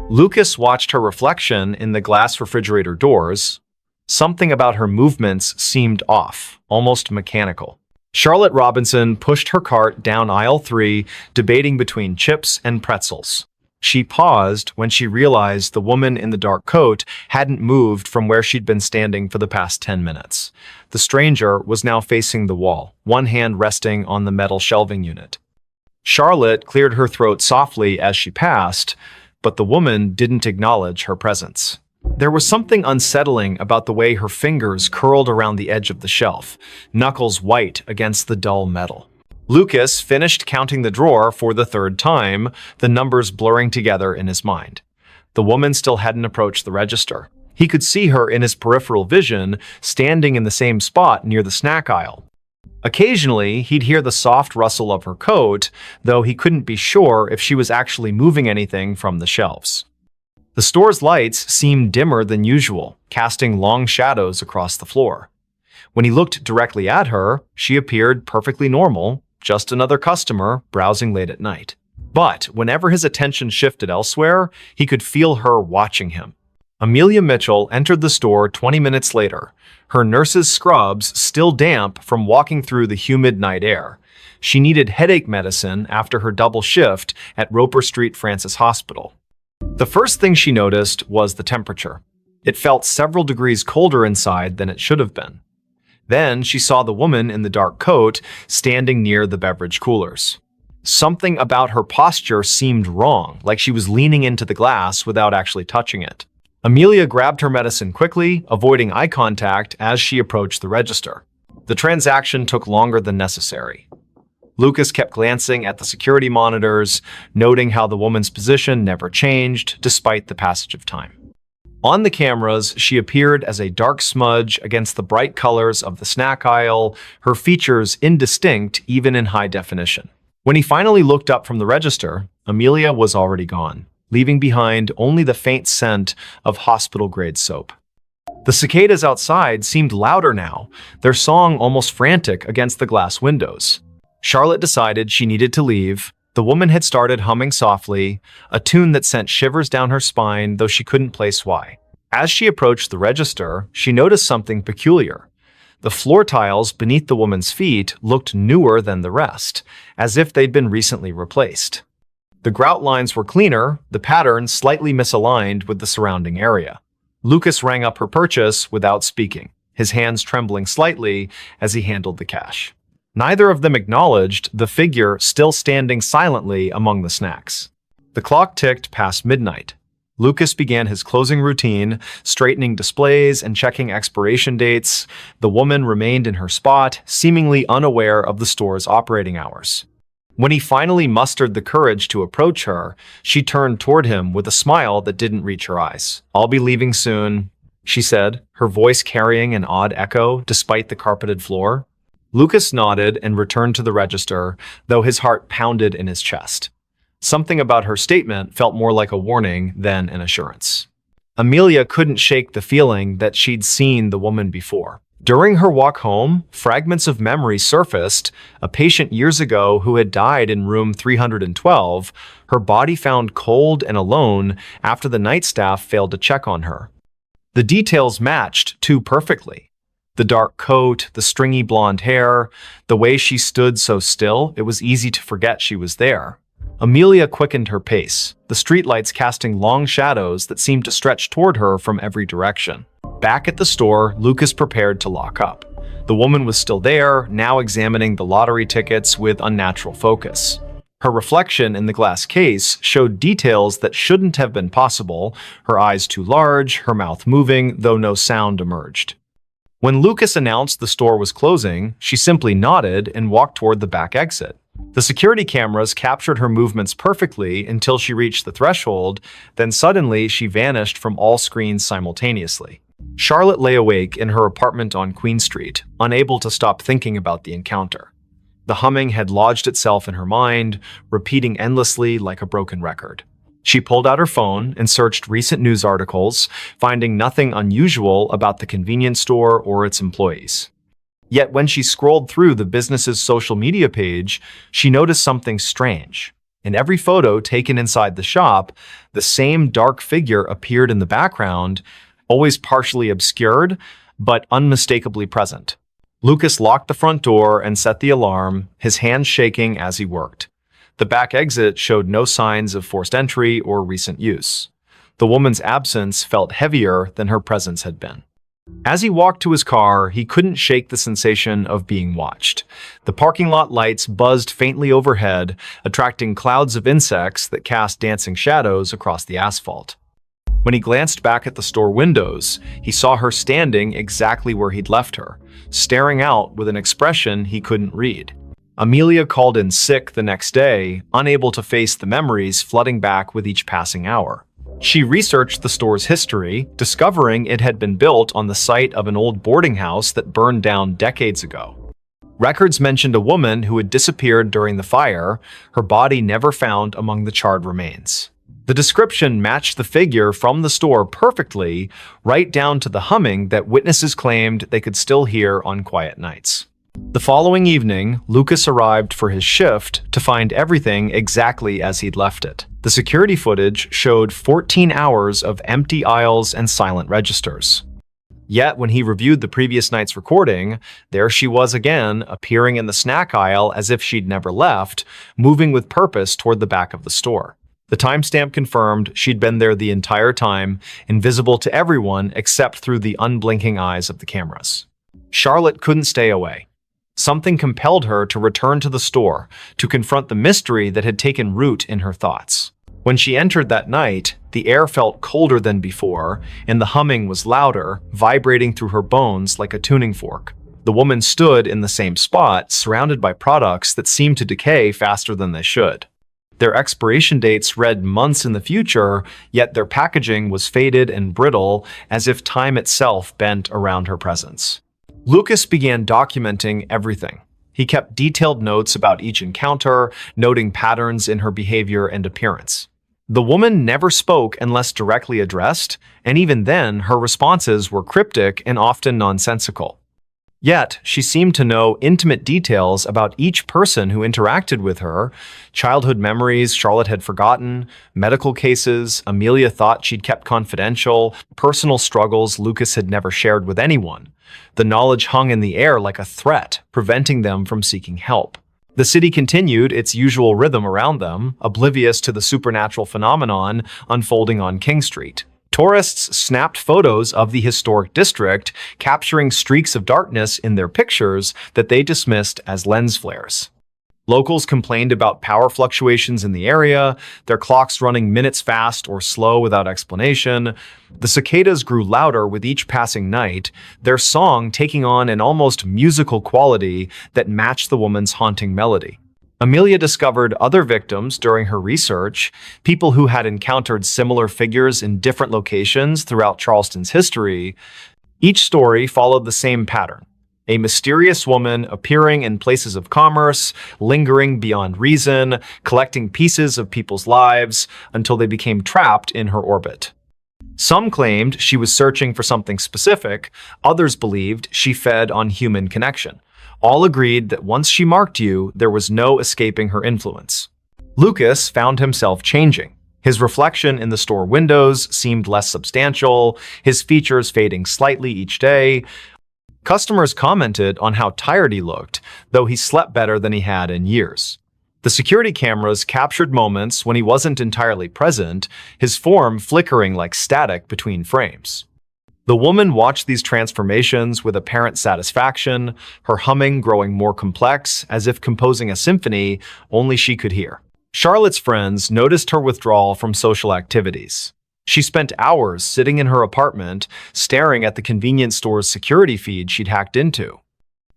Lucas watched her reflection in the glass refrigerator doors. Something about her movements seemed off, almost mechanical. Charlotte Robinson pushed her cart down aisle 3, debating between chips and pretzels. She paused when she realized the woman in the dark coat hadn't moved from where she'd been standing for the past 10 minutes. The stranger was now facing the wall, one hand resting on the metal shelving unit. Charlotte cleared her throat softly as she passed, but the woman didn't acknowledge her presence. There was something unsettling about the way her fingers curled around the edge of the shelf, knuckles white against the dull metal. Lucas finished counting the drawer for the third time, the numbers blurring together in his mind. The woman still hadn't approached the register. He could see her in his peripheral vision, standing in the same spot near the snack aisle. Occasionally, he'd hear the soft rustle of her coat, though he couldn't be sure if she was actually moving anything from the shelves. The store's lights seemed dimmer than usual, casting long shadows across the floor. When he looked directly at her, she appeared perfectly normal, just another customer browsing late at night. But whenever his attention shifted elsewhere, he could feel her watching him. Amelia Mitchell entered the store 20 minutes later, her nurse's scrubs still damp from walking through the humid night air. She needed headache medicine after her double shift at Roper Street Francis Hospital. The first thing she noticed was the temperature. It felt several degrees colder inside than it should have been. Then she saw the woman in the dark coat standing near the beverage coolers. Something about her posture seemed wrong, like she was leaning into the glass without actually touching it. Amelia grabbed her medicine quickly, avoiding eye contact as she approached the register. The transaction took longer than necessary. Lucas kept glancing at the security monitors, noting how the woman's position never changed despite the passage of time. On the cameras, she appeared as a dark smudge against the bright colors of the snack aisle, her features indistinct even in high definition. When he finally looked up from the register, Amelia was already gone, leaving behind only the faint scent of hospital-grade soap. The cicadas outside seemed louder now, their song almost frantic against the glass windows. Charlotte decided she needed to leave. The woman had started humming softly, a tune that sent shivers down her spine, though she couldn't place why. As she approached the register, she noticed something peculiar. The floor tiles beneath the woman's feet looked newer than the rest, as if they'd been recently replaced. The grout lines were cleaner, the pattern slightly misaligned with the surrounding area. Lucas rang up her purchase without speaking, his hands trembling slightly as he handled the cash. Neither of them acknowledged the figure still standing silently among the snacks. The clock ticked past midnight. Lucas began his closing routine, straightening displays and checking expiration dates. The woman remained in her spot, seemingly unaware of the store's operating hours. When he finally mustered the courage to approach her, she turned toward him with a smile that didn't reach her eyes. "I'll be leaving soon," she said, her voice carrying an odd echo despite the carpeted floor. Lucas nodded and returned to the register, though his heart pounded in his chest. Something about her statement felt more like a warning than an assurance. Amelia couldn't shake the feeling that she'd seen the woman before. During her walk home, fragments of memory surfaced. A patient years ago who had died in room 312, her body found cold and alone after the night staff failed to check on her. The details matched too perfectly. The dark coat, the stringy blonde hair, the way she stood so still, it was easy to forget she was there. Amelia quickened her pace, the streetlights casting long shadows that seemed to stretch toward her from every direction. Back at the store, Lucas prepared to lock up. The woman was still there, now examining the lottery tickets with unnatural focus. Her reflection in the glass case showed details that shouldn't have been possible, her eyes too large, her mouth moving, though no sound emerged. When Lucas announced the store was closing, she simply nodded and walked toward the back exit. The security cameras captured her movements perfectly until she reached the threshold, then suddenly she vanished from all screens simultaneously. Charlotte lay awake in her apartment on Queen Street, unable to stop thinking about the encounter. The humming had lodged itself in her mind, repeating endlessly like a broken record. She pulled out her phone and searched recent news articles, finding nothing unusual about the convenience store or its employees. Yet when she scrolled through the business's social media page, she noticed something strange. In every photo taken inside the shop, the same dark figure appeared in the background, always partially obscured, but unmistakably present. Lucas locked the front door and set the alarm, his hands shaking as he worked. The back exit showed no signs of forced entry or recent use. The woman's absence felt heavier than her presence had been. As he walked to his car, he couldn't shake the sensation of being watched. The parking lot lights buzzed faintly overhead, attracting clouds of insects that cast dancing shadows across the asphalt. When he glanced back at the store windows, he saw her standing exactly where he'd left her, staring out with an expression he couldn't read. Amelia called in sick the next day, unable to face the memories flooding back with each passing hour. She researched the store's history, discovering it had been built on the site of an old boarding house that burned down decades ago. Records mentioned a woman who had disappeared during the fire, her body never found among the charred remains. The description matched the figure from the store perfectly, right down to the humming that witnesses claimed they could still hear on quiet nights. The following evening, Lucas arrived for his shift to find everything exactly as he'd left it. The security footage showed 14 hours of empty aisles and silent registers. Yet, when he reviewed the previous night's recording, there she was again, appearing in the snack aisle as if she'd never left, moving with purpose toward the back of the store. The timestamp confirmed she'd been there the entire time, invisible to everyone except through the unblinking eyes of the cameras. Charlotte couldn't stay away. Something compelled her to return to the store, to confront the mystery that had taken root in her thoughts. When she entered that night, the air felt colder than before, and the humming was louder, vibrating through her bones like a tuning fork. The woman stood in the same spot, surrounded by products that seemed to decay faster than they should. Their expiration dates read months in the future, yet their packaging was faded and brittle, as if time itself bent around her presence. Lucas began documenting everything. He kept detailed notes about each encounter, noting patterns in her behavior and appearance. The woman never spoke unless directly addressed, and even then, her responses were cryptic and often nonsensical. Yet, she seemed to know intimate details about each person who interacted with her, childhood memories Charlotte had forgotten, medical cases Amelia thought she'd kept confidential, personal struggles Lucas had never shared with anyone. The knowledge hung in the air like a threat, preventing them from seeking help. The city continued its usual rhythm around them, oblivious to the supernatural phenomenon unfolding on King Street. Tourists snapped photos of the historic district, capturing streaks of darkness in their pictures that they dismissed as lens flares. Locals complained about power fluctuations in the area, their clocks running minutes fast or slow without explanation. The cicadas grew louder with each passing night, their song taking on an almost musical quality that matched the woman's haunting melody. Amelia discovered other victims during her research, people who had encountered similar figures in different locations throughout Charleston's history. Each story followed the same pattern. A mysterious woman appearing in places of commerce, lingering beyond reason, collecting pieces of people's lives until they became trapped in her orbit. Some claimed she was searching for something specific, others believed she fed on human connection. All agreed that once she marked you, there was no escaping her influence. Lucas found himself changing. His reflection in the store windows seemed less substantial, his features fading slightly each day. Customers commented on how tired he looked, though he slept better than he had in years. The security cameras captured moments when he wasn't entirely present, his form flickering like static between frames. The woman watched these transformations with apparent satisfaction, her humming growing more complex, as if composing a symphony only she could hear. Charlotte's friends noticed her withdrawal from social activities. She spent hours sitting in her apartment, staring at the convenience store's security feed she'd hacked into.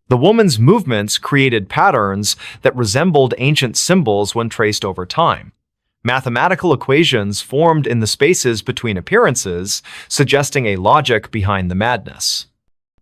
The woman's movements created patterns that resembled ancient symbols when traced over time. Mathematical equations formed in the spaces between appearances, suggesting a logic behind the madness.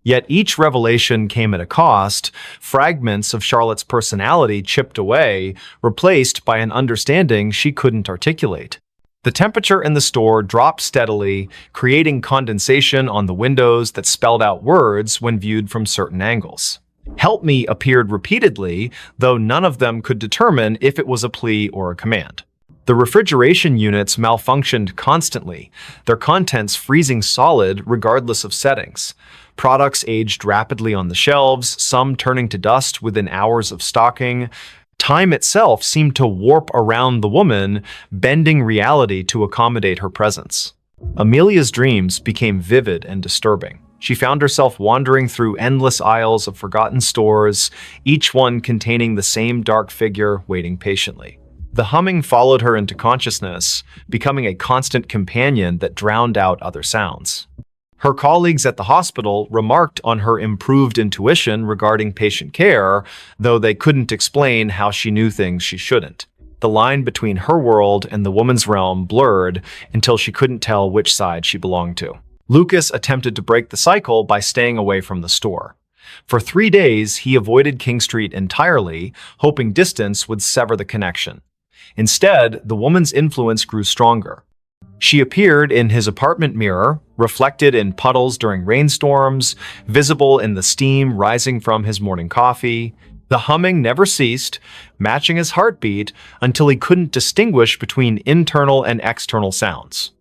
Yet each revelation came at a cost, fragments of Charlotte's personality chipped away, replaced by an understanding she couldn't articulate. The temperature in the store dropped steadily, creating condensation on the windows that spelled out words when viewed from certain angles. "Help me" appeared repeatedly, though none of them could determine if it was a plea or a command. The refrigeration units malfunctioned constantly, their contents freezing solid regardless of settings. Products aged rapidly on the shelves, some turning to dust within hours of stocking. Time itself seemed to warp around the woman, bending reality to accommodate her presence. Amelia's dreams became vivid and disturbing. She found herself wandering through endless aisles of forgotten stores, each one containing the same dark figure waiting patiently. The humming followed her into consciousness, becoming a constant companion that drowned out other sounds. Her colleagues at the hospital remarked on her improved intuition regarding patient care, though they couldn't explain how she knew things she shouldn't. The line between her world and the woman's realm blurred until she couldn't tell which side she belonged to. Lucas attempted to break the cycle by staying away from the store. For 3 days, he avoided King Street entirely, hoping distance would sever the connection. Instead, the woman's influence grew stronger. She appeared in his apartment mirror, reflected in puddles during rainstorms, visible in the steam rising from his morning coffee. The humming never ceased, matching his heartbeat until he couldn't distinguish between internal and external sounds.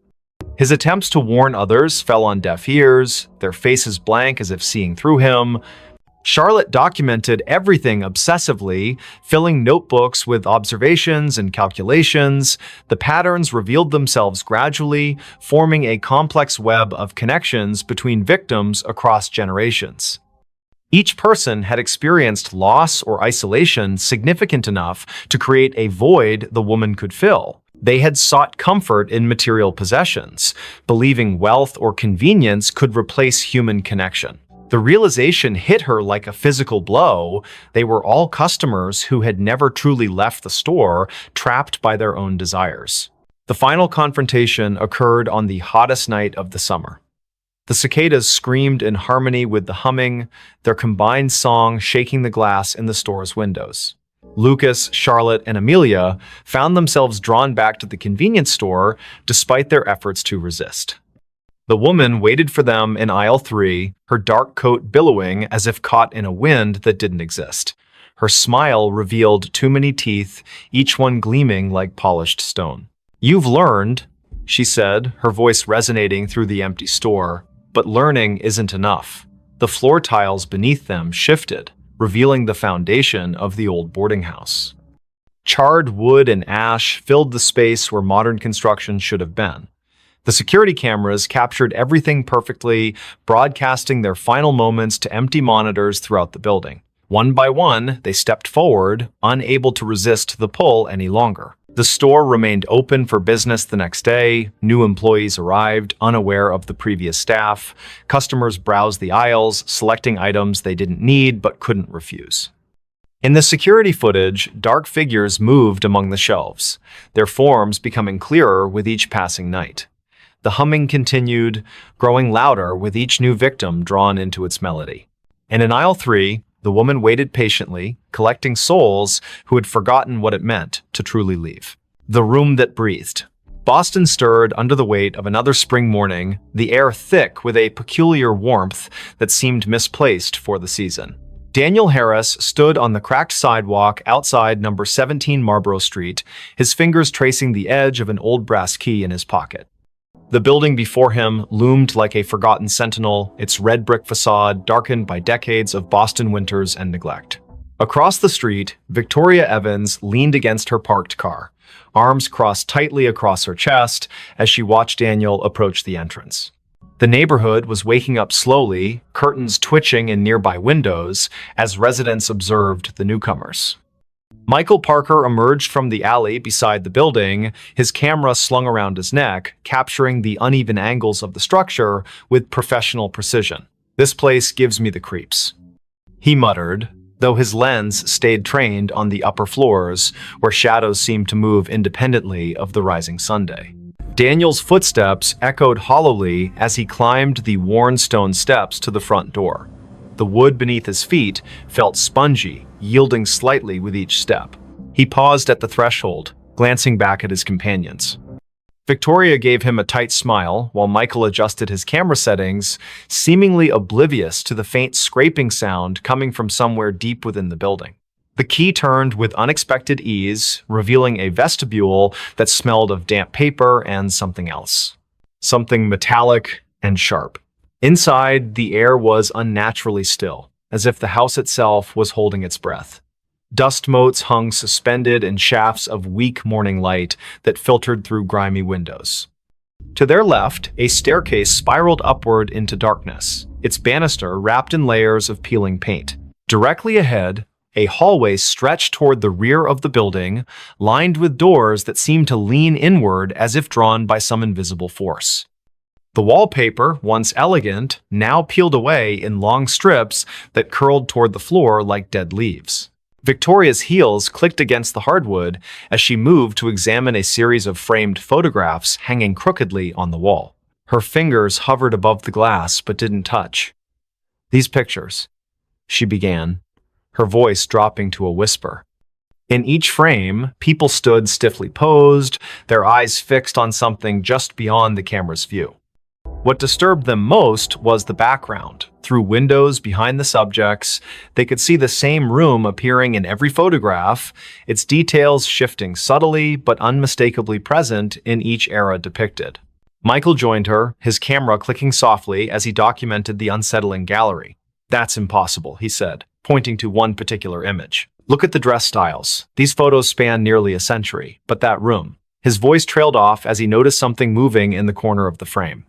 His attempts to warn others fell on deaf ears, their faces blank as if seeing through him. Charlotte documented everything obsessively, filling notebooks with observations and calculations. The patterns revealed themselves gradually, forming a complex web of connections between victims across generations. Each person had experienced loss or isolation significant enough to create a void the woman could fill. They had sought comfort in material possessions, believing wealth or convenience could replace human connection. The realization hit her like a physical blow. They were all customers who had never truly left the store, trapped by their own desires. The final confrontation occurred on the hottest night of the summer. The cicadas screamed in harmony with the humming, their combined song shaking the glass in the store's windows. Lucas, Charlotte, and Amelia found themselves drawn back to the convenience store despite their efforts to resist. The woman waited for them in aisle 3, her dark coat billowing as if caught in a wind that didn't exist. Her smile revealed too many teeth, each one gleaming like polished stone. "You've learned," she said, her voice resonating through the empty store. But learning isn't enough. The floor tiles beneath them shifted, revealing the foundation of the old boarding house. Charred wood and ash filled the space where modern construction should have been. The security cameras captured everything perfectly, broadcasting their final moments to empty monitors throughout the building. One by one, they stepped forward, unable to resist the pull any longer. The store remained open for business the next day. New employees arrived, unaware of the previous staff. Customers browsed the aisles, selecting items they didn't need but couldn't refuse. In the security footage, dark figures moved among the shelves, their forms becoming clearer with each passing night. The humming continued, growing louder with each new victim drawn into its melody. And in aisle 3, the woman waited patiently, collecting souls who had forgotten what it meant to truly leave. The room that breathed. Boston stirred under the weight of another spring morning, the air thick with a peculiar warmth that seemed misplaced for the season. Daniel Harris stood on the cracked sidewalk outside number 17 Marlborough Street, his fingers tracing the edge of an old brass key in his pocket. The building before him loomed like a forgotten sentinel, its red brick facade darkened by decades of Boston winters and neglect. Across the street, Victoria Evans leaned against her parked car, arms crossed tightly across her chest as she watched Daniel approach the entrance. The neighborhood was waking up slowly, curtains twitching in nearby windows as residents observed the newcomers. Michael Parker emerged from the alley beside the building, his camera slung around his neck, capturing the uneven angles of the structure with professional precision. "This place gives me the creeps," he muttered, though his lens stayed trained on the upper floors, where shadows seemed to move independently of the rising sunday. Daniel's footsteps echoed hollowly as he climbed the worn stone steps to the front door. The wood beneath his feet felt spongy, yielding slightly with each step. He paused at the threshold, glancing back at his companions. Victoria gave him a tight smile while Michael adjusted his camera settings, seemingly oblivious to the faint scraping sound coming from somewhere deep within the building. The key turned with unexpected ease, revealing a vestibule that smelled of damp paper and something else. Something metallic and sharp. Inside, the air was unnaturally still, as if the house itself was holding its breath. Dust motes hung suspended in shafts of weak morning light that filtered through grimy windows. To their left, a staircase spiraled upward into darkness, its banister wrapped in layers of peeling paint. Directly ahead, a hallway stretched toward the rear of the building, lined with doors that seemed to lean inward as if drawn by some invisible force. The wallpaper, once elegant, now peeled away in long strips that curled toward the floor like dead leaves. Victoria's heels clicked against the hardwood as she moved to examine a series of framed photographs hanging crookedly on the wall. Her fingers hovered above the glass but didn't touch. "These pictures," she began, her voice dropping to a whisper. In each frame, people stood stiffly posed, their eyes fixed on something just beyond the camera's view. What disturbed them most was the background. Through windows behind the subjects, they could see the same room appearing in every photograph, its details shifting subtly but unmistakably present in each era depicted. Michael joined her, his camera clicking softly as he documented the unsettling gallery. "That's impossible," he said, pointing to one particular image. "Look at the dress styles. These photos span nearly a century, but that room." His voice trailed off as he noticed something moving in the corner of the frame.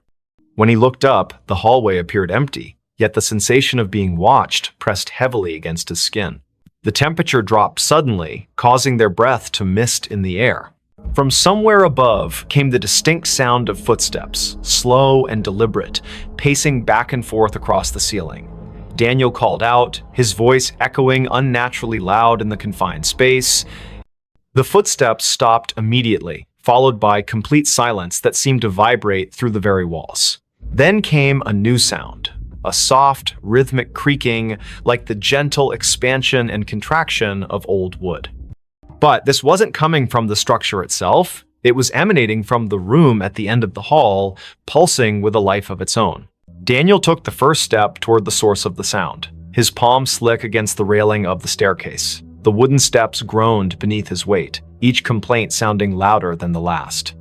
When he looked up, the hallway appeared empty, yet the sensation of being watched pressed heavily against his skin. The temperature dropped suddenly, causing their breath to mist in the air. From somewhere above came the distinct sound of footsteps, slow and deliberate, pacing back and forth across the ceiling. Daniel called out, his voice echoing unnaturally loud in the confined space. The footsteps stopped immediately, followed by complete silence that seemed to vibrate through the very walls. Then came a new sound, a soft, rhythmic creaking like the gentle expansion and contraction of old wood. But this wasn't coming from the structure itself. It was emanating from the room at the end of the hall, pulsing with a life of its own. Daniel took the first step toward the source of the sound, his palm slick against the railing of the staircase. The wooden steps groaned beneath his weight, each complaint sounding louder than the last.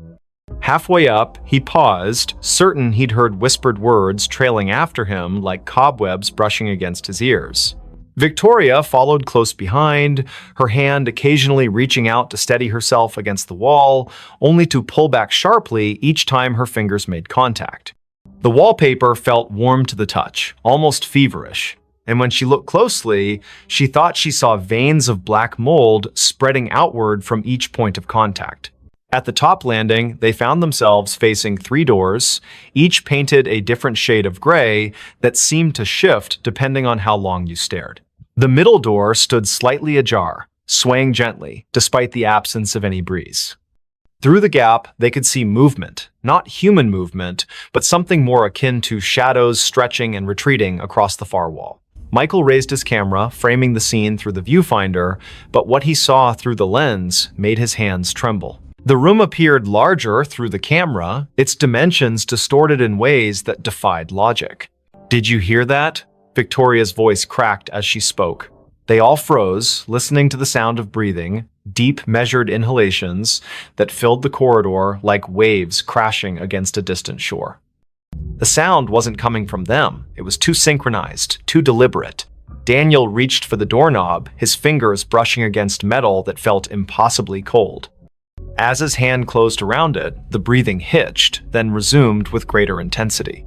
Halfway up, he paused, certain he'd heard whispered words trailing after him like cobwebs brushing against his ears. Victoria followed close behind, her hand occasionally reaching out to steady herself against the wall, only to pull back sharply each time her fingers made contact. The wallpaper felt warm to the touch, almost feverish, and when she looked closely, she thought she saw veins of black mold spreading outward from each point of contact. At the top landing, they found themselves facing 3 doors, each painted a different shade of gray that seemed to shift depending on how long you stared. The middle door stood slightly ajar, swaying gently, despite the absence of any breeze. Through the gap, they could see movement, not human movement, but something more akin to shadows stretching and retreating across the far wall. Michael raised his camera, framing the scene through the viewfinder, but what he saw through the lens made his hands tremble. The room appeared larger through the camera, its dimensions distorted in ways that defied logic. "Did you hear that?" Victoria's voice cracked as she spoke. They all froze, listening to the sound of breathing, deep, measured inhalations that filled the corridor like waves crashing against a distant shore. The sound wasn't coming from them. It was too synchronized, too deliberate. Daniel reached for the doorknob, his fingers brushing against metal that felt impossibly cold. As his hand closed around it, the breathing hitched, then resumed with greater intensity.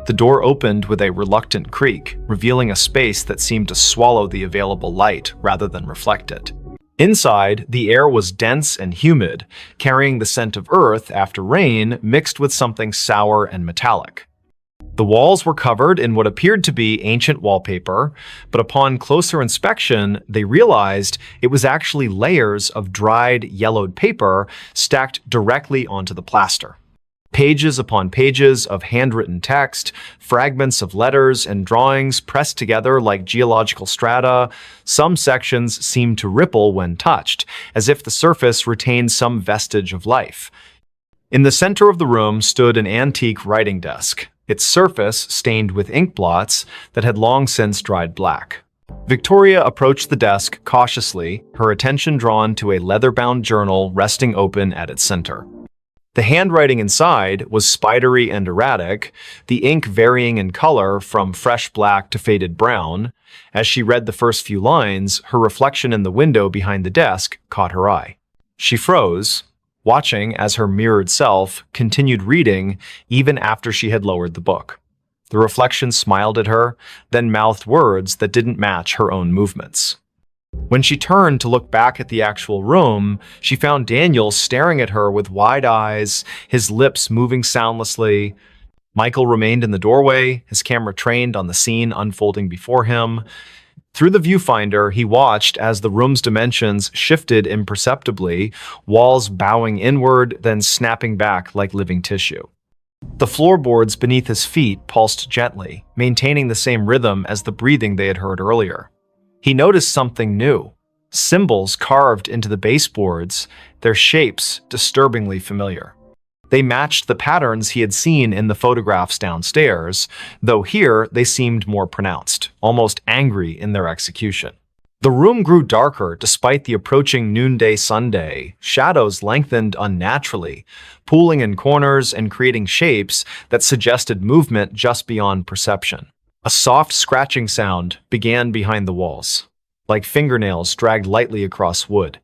The door opened with a reluctant creak, revealing a space that seemed to swallow the available light rather than reflect it. Inside, the air was dense and humid, carrying the scent of earth after rain mixed with something sour and metallic. The walls were covered in what appeared to be ancient wallpaper, but upon closer inspection, they realized it was actually layers of dried, yellowed paper stacked directly onto the plaster. Pages upon pages of handwritten text, fragments of letters and drawings pressed together like geological strata. Some sections seemed to ripple when touched, as if the surface retained some vestige of life. In the center of the room stood an antique writing desk, its surface stained with ink blots that had long since dried black. Victoria approached the desk cautiously, her attention drawn to a leather-bound journal resting open at its center. The handwriting inside was spidery and erratic, the ink varying in color from fresh black to faded brown. As she read the first few lines, her reflection in the window behind the desk caught her eye. She froze, watching as her mirrored self continued reading even after she had lowered the book. The reflection smiled at her, then mouthed words that didn't match her own movements. When she turned to look back at the actual room, she found Daniel staring at her with wide eyes, his lips moving soundlessly. Michael remained in the doorway, his camera trained on the scene unfolding before him. Through the viewfinder, he watched as the room's dimensions shifted imperceptibly, walls bowing inward, then snapping back like living tissue. The floorboards beneath his feet pulsed gently, maintaining the same rhythm as the breathing they had heard earlier. He noticed something new. Symbols carved into the baseboards, their shapes disturbingly familiar. They matched the patterns he had seen in the photographs downstairs, though here they seemed more pronounced, almost angry in their execution. The room grew darker despite the approaching noonday sunday. Shadows lengthened unnaturally, pooling in corners and creating shapes that suggested movement just beyond perception. A soft scratching sound began behind the walls, like fingernails dragged lightly across wood.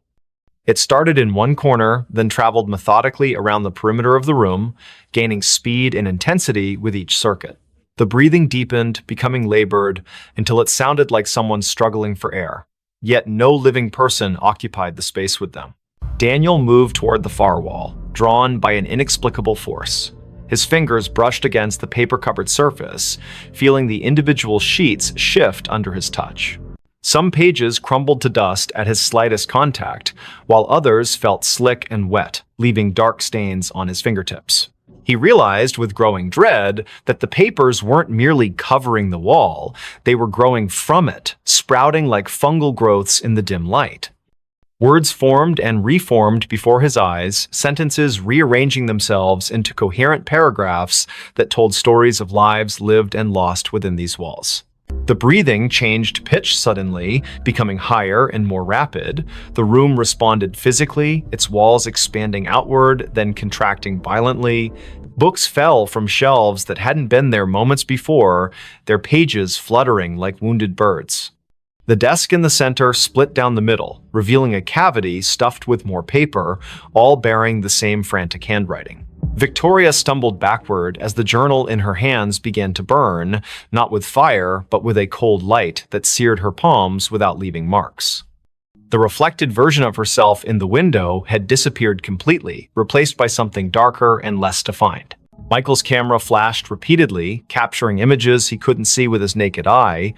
It started in one corner, then traveled methodically around the perimeter of the room, gaining speed and intensity with each circuit. The breathing deepened, becoming labored, until it sounded like someone struggling for air. Yet no living person occupied the space with them. Daniel moved toward the far wall, drawn by an inexplicable force. His fingers brushed against the paper-covered surface, feeling the individual sheets shift under his touch. Some pages crumbled to dust at his slightest contact, while others felt slick and wet, leaving dark stains on his fingertips. He realized with growing dread that the papers weren't merely covering the wall, they were growing from it, sprouting like fungal growths in the dim light. Words formed and reformed before his eyes, sentences rearranging themselves into coherent paragraphs that told stories of lives lived and lost within these walls. The breathing changed pitch suddenly, becoming higher and more rapid. The room responded physically, its walls expanding outward, then contracting violently. Books fell from shelves that hadn't been there moments before, their pages fluttering like wounded birds. The desk in the center split down the middle, revealing a cavity stuffed with more paper, all bearing the same frantic handwriting. Victoria stumbled backward as the journal in her hands began to burn, not with fire, but with a cold light that seared her palms without leaving marks. The reflected version of herself in the window had disappeared completely, replaced by something darker and less defined. Michael's camera flashed repeatedly, capturing images he couldn't see with his naked eye.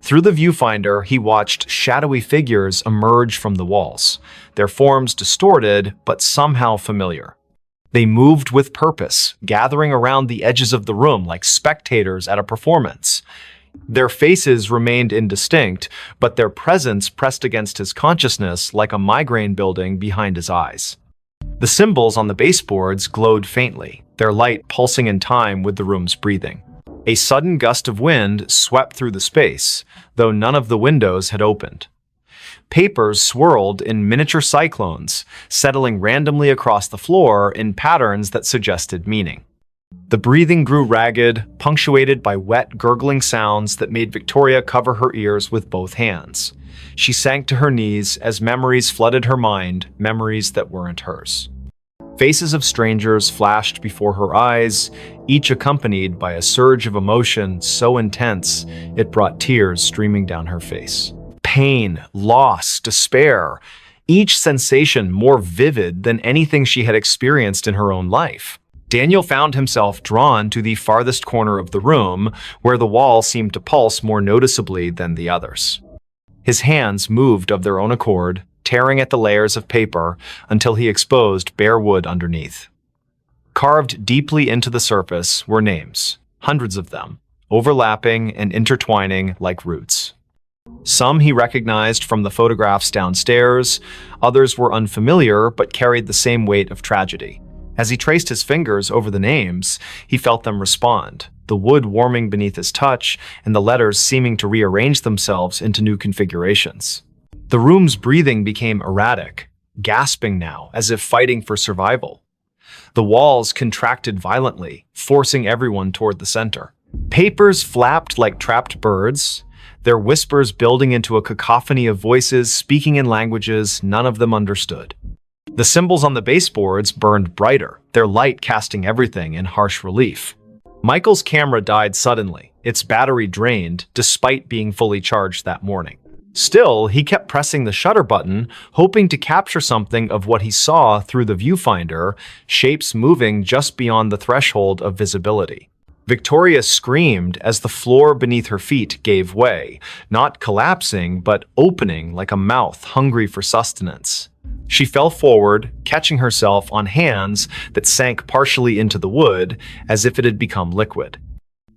Through the viewfinder, he watched shadowy figures emerge from the walls, their forms distorted but somehow familiar. They moved with purpose, gathering around the edges of the room like spectators at a performance. Their faces remained indistinct, but their presence pressed against his consciousness like a migraine building behind his eyes. The symbols on the baseboards glowed faintly, their light pulsing in time with the room's breathing. A sudden gust of wind swept through the space, though none of the windows had opened. Papers swirled in miniature cyclones, settling randomly across the floor in patterns that suggested meaning. The breathing grew ragged, punctuated by wet, gurgling sounds that made Victoria cover her ears with both hands. She sank to her knees as memories flooded her mind, memories that weren't hers. Faces of strangers flashed before her eyes, each accompanied by a surge of emotion so intense it brought tears streaming down her face. Pain, loss, despair, each sensation more vivid than anything she had experienced in her own life. Daniel found himself drawn to the farthest corner of the room, where the wall seemed to pulse more noticeably than the others. His hands moved of their own accord, tearing at the layers of paper until he exposed bare wood underneath. Carved deeply into the surface were names, hundreds of them, overlapping and intertwining like roots. Some he recognized from the photographs downstairs, others were unfamiliar but carried the same weight of tragedy. As he traced his fingers over the names, he felt them respond, the wood warming beneath his touch and the letters seeming to rearrange themselves into new configurations. The room's breathing became erratic, gasping now as if fighting for survival. The walls contracted violently, forcing everyone toward the center. Papers flapped like trapped birds, their whispers building into a cacophony of voices speaking in languages none of them understood. The symbols on the baseboards burned brighter, their light casting everything in harsh relief. Michael's camera died suddenly, its battery drained despite being fully charged that morning. Still, he kept pressing the shutter button, hoping to capture something of what he saw through the viewfinder, shapes moving just beyond the threshold of visibility. Victoria screamed as the floor beneath her feet gave way, not collapsing, but opening like a mouth hungry for sustenance. She fell forward, catching herself on hands that sank partially into the wood as if it had become liquid.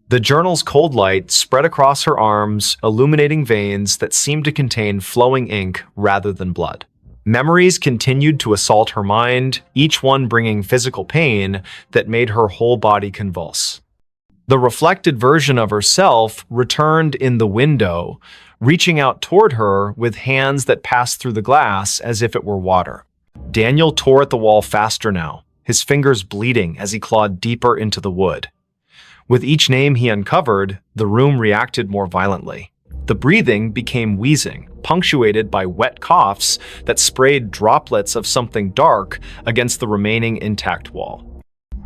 The journal's cold light spread across her arms, illuminating veins that seemed to contain flowing ink rather than blood. Memories continued to assault her mind, each one bringing physical pain that made her whole body convulse. The reflected version of herself returned in the window, reaching out toward her with hands that passed through the glass as if it were water. Daniel tore at the wall faster now, his fingers bleeding as he clawed deeper into the wood. With each name he uncovered, the room reacted more violently. The breathing became wheezing, punctuated by wet coughs that sprayed droplets of something dark against the remaining intact wall.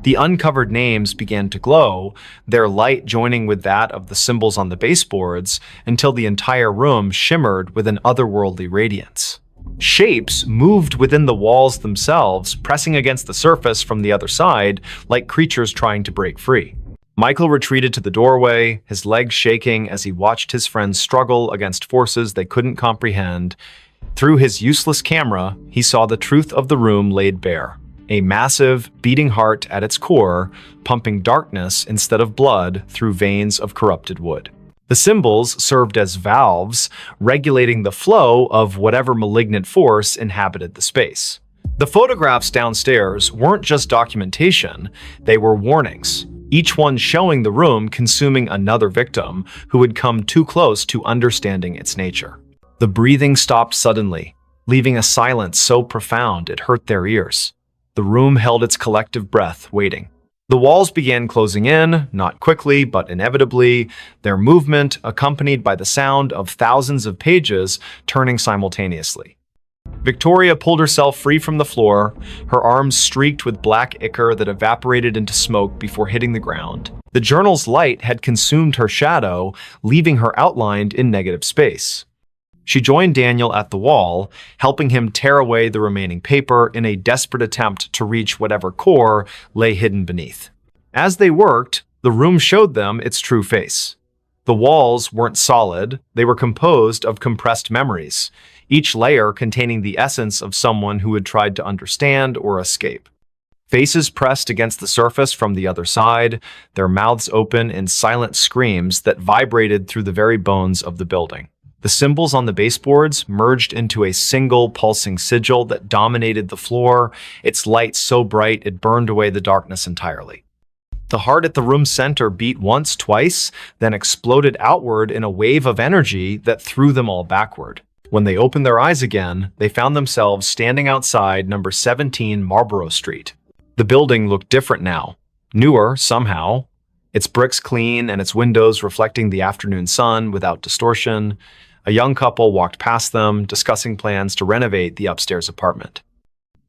The uncovered names began to glow, their light joining with that of the symbols on the baseboards until the entire room shimmered with an otherworldly radiance. Shapes moved within the walls themselves, pressing against the surface from the other side like creatures trying to break free. Michael retreated to the doorway, his legs shaking as he watched his friends struggle against forces they couldn't comprehend. Through his useless camera, he saw the truth of the room laid bare. A massive, beating heart at its core, pumping darkness instead of blood through veins of corrupted wood. The symbols served as valves, regulating the flow of whatever malignant force inhabited the space. The photographs downstairs weren't just documentation, they were warnings, each one showing the room consuming another victim who had come too close to understanding its nature. The breathing stopped suddenly, leaving a silence so profound it hurt their ears. The room held its collective breath, waiting. The walls began closing in, not quickly, but inevitably, their movement accompanied by the sound of thousands of pages turning simultaneously. Victoria pulled herself free from the floor, her arms streaked with black ichor that evaporated into smoke before hitting the ground. The journal's light had consumed her shadow, leaving her outlined in negative space. She joined Daniel at the wall, helping him tear away the remaining paper in a desperate attempt to reach whatever core lay hidden beneath. As they worked, the room showed them its true face. The walls weren't solid, they were composed of compressed memories, each layer containing the essence of someone who had tried to understand or escape. Faces pressed against the surface from the other side, their mouths open in silent screams that vibrated through the very bones of the building. The symbols on the baseboards merged into a single pulsing sigil that dominated the floor, its light so bright it burned away the darkness entirely. The heart at the room's center beat once, twice, then exploded outward in a wave of energy that threw them all backward. When they opened their eyes again, they found themselves standing outside number 17 Marlborough Street. The building looked different now, newer somehow, its bricks clean and its windows reflecting the afternoon sun without distortion. A young couple walked past them, discussing plans to renovate the upstairs apartment.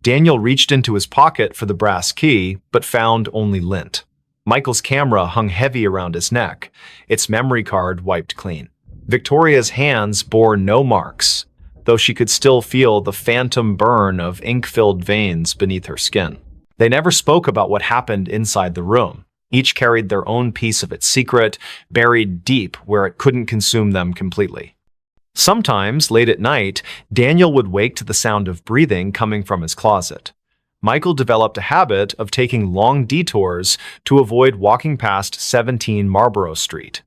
Daniel reached into his pocket for the brass key, but found only lint. Michael's camera hung heavy around his neck, its memory card wiped clean. Victoria's hands bore no marks, though she could still feel the phantom burn of ink-filled veins beneath her skin. They never spoke about what happened inside the room. Each carried their own piece of its secret, buried deep where it couldn't consume them completely. Sometimes, late at night, Daniel would wake to the sound of breathing coming from his closet. Michael developed a habit of taking long detours to avoid walking past 17 Marlborough Street.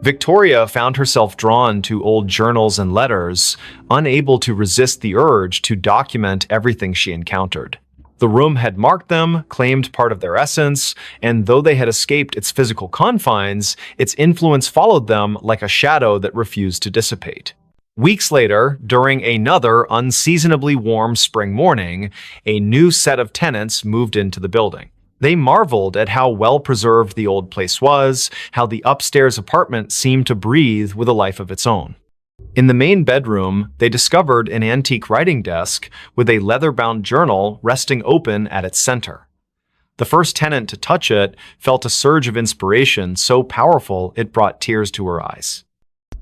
Victoria found herself drawn to old journals and letters, unable to resist the urge to document everything she encountered. The room had marked them, claimed part of their essence, and though they had escaped its physical confines, its influence followed them like a shadow that refused to dissipate. Weeks later, during another unseasonably warm spring morning, a new set of tenants moved into the building. They marveled at how well-preserved the old place was, how the upstairs apartment seemed to breathe with a life of its own. In the main bedroom, they discovered an antique writing desk with a leather-bound journal resting open at its center. The first tenant to touch it felt a surge of inspiration so powerful it brought tears to her eyes.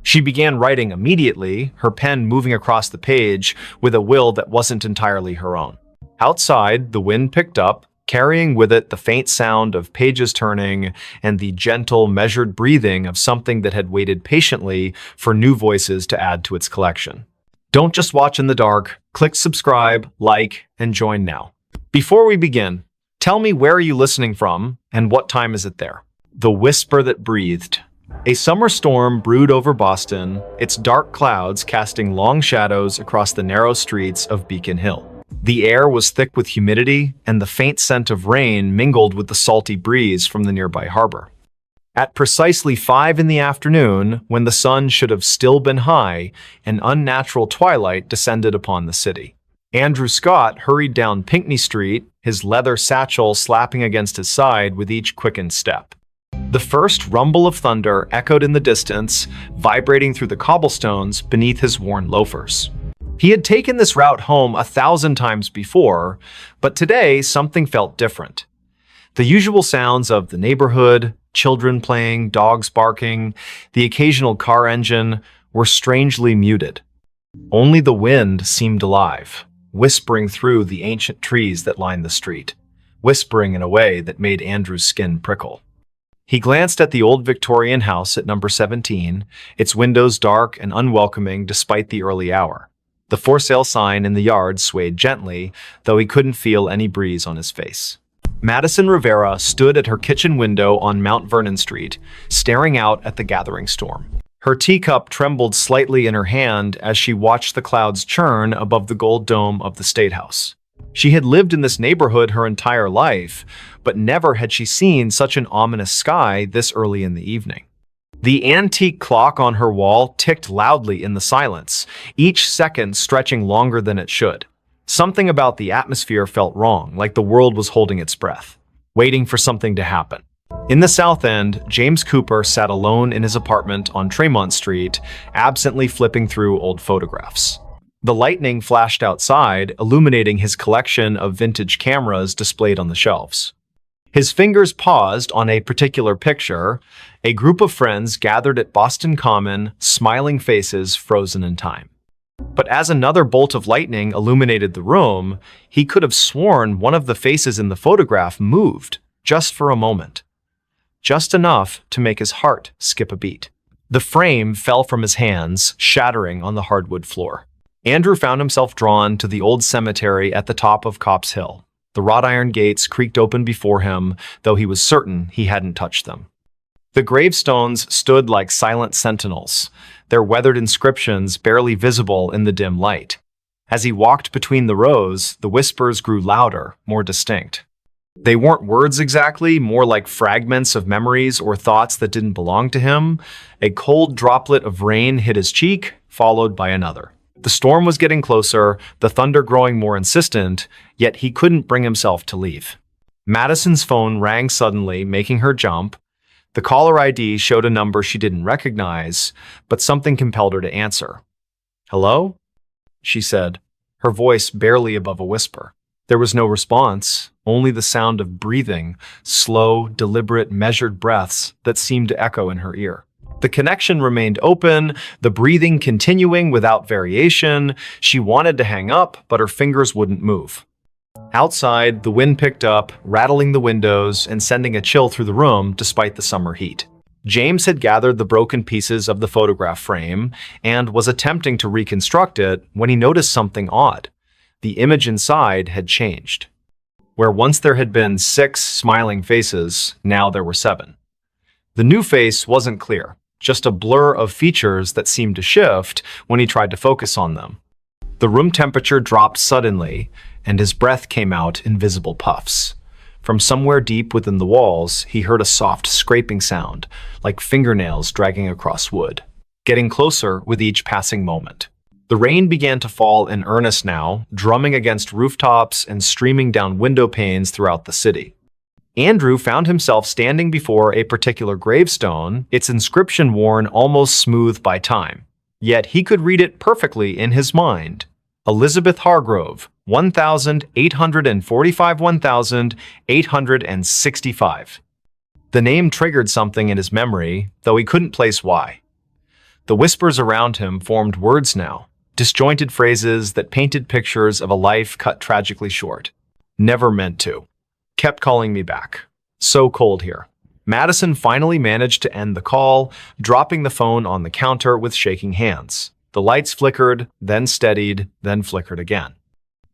She began writing immediately, her pen moving across the page with a will that wasn't entirely her own. Outside, the wind picked up, carrying with it the faint sound of pages turning and the gentle, measured breathing of something that had waited patiently for new voices to add to its collection. Don't just watch in the dark. Click subscribe, like, and join now. Before we begin, tell me where are you listening from and what time is it there? The whisper that breathed. A summer storm brewed over Boston, its dark clouds casting long shadows across the narrow streets of Beacon Hill. The air was thick with humidity, and the faint scent of rain mingled with the salty breeze from the nearby harbor. At precisely 5 in the afternoon, when the sun should have still been high, an unnatural twilight descended upon the city. Andrew Scott hurried down Pinckney Street, his leather satchel slapping against his side with each quickened step. The first rumble of thunder echoed in the distance, vibrating through the cobblestones beneath his worn loafers. He had taken this route home 1,000 times before, but today something felt different. The usual sounds of the neighborhood, children playing, dogs barking, the occasional car engine were strangely muted. Only the wind seemed alive, whispering through the ancient trees that lined the street, whispering in a way that made Andrew's skin prickle. He glanced at the old Victorian house at number 17, its windows dark and unwelcoming despite the early hour. The for sale sign in the yard swayed gently, though he couldn't feel any breeze on his face. Madison Rivera stood at her kitchen window on Mount Vernon Street, staring out at the gathering storm. Her teacup trembled slightly in her hand as she watched the clouds churn above the gold dome of the State House. She had lived in this neighborhood her entire life, but never had she seen such an ominous sky this early in the evening. The antique clock on her wall ticked loudly in the silence, each second stretching longer than it should. Something about the atmosphere felt wrong, like the world was holding its breath, waiting for something to happen. In the South End, James Cooper sat alone in his apartment on Tremont Street, absently flipping through old photographs. The lightning flashed outside, illuminating his collection of vintage cameras displayed on the shelves. His fingers paused on a particular picture, a group of friends gathered at Boston Common, smiling faces frozen in time. But as another bolt of lightning illuminated the room, he could have sworn one of the faces in the photograph moved, just for a moment. Just enough to make his heart skip a beat. The frame fell from his hands, shattering on the hardwood floor. Andrew found himself drawn to the old cemetery at the top of Copp's Hill. The wrought iron gates creaked open before him, though he was certain he hadn't touched them. The gravestones stood like silent sentinels, their weathered inscriptions barely visible in the dim light. As he walked between the rows, the whispers grew louder, more distinct. They weren't words exactly, more like fragments of memories or thoughts that didn't belong to him. A cold droplet of rain hit his cheek, followed by another. The storm was getting closer, the thunder growing more insistent, yet he couldn't bring himself to leave. Madison's phone rang suddenly, making her jump. The caller ID showed a number she didn't recognize, but something compelled her to answer. "Hello?" she said, her voice barely above a whisper. There was no response, only the sound of breathing, slow, deliberate, measured breaths that seemed to echo in her ear. The connection remained open, the breathing continuing without variation. She wanted to hang up, but her fingers wouldn't move. Outside, the wind picked up, rattling the windows and sending a chill through the room despite the summer heat. James had gathered the broken pieces of the photograph frame and was attempting to reconstruct it when he noticed something odd. The image inside had changed. Where once there had been 6 smiling faces, now there were 7. The new face wasn't clear, just a blur of features that seemed to shift when he tried to focus on them. The room temperature dropped suddenly, and his breath came out in visible puffs. From somewhere deep within the walls, he heard a soft scraping sound, like fingernails dragging across wood, getting closer with each passing moment. The rain began to fall in earnest now, drumming against rooftops and streaming down window panes throughout the city. Andrew found himself standing before a particular gravestone, its inscription worn almost smooth by time. Yet he could read it perfectly in his mind. Elizabeth Hargrove, 1865. The name triggered something in his memory, though he couldn't place why. The whispers around him formed words now, disjointed phrases that painted pictures of a life cut tragically short. Never meant to. Kept calling me back. So cold here. Madison finally managed to end the call, dropping the phone on the counter with shaking hands. The lights flickered, then steadied, then flickered again.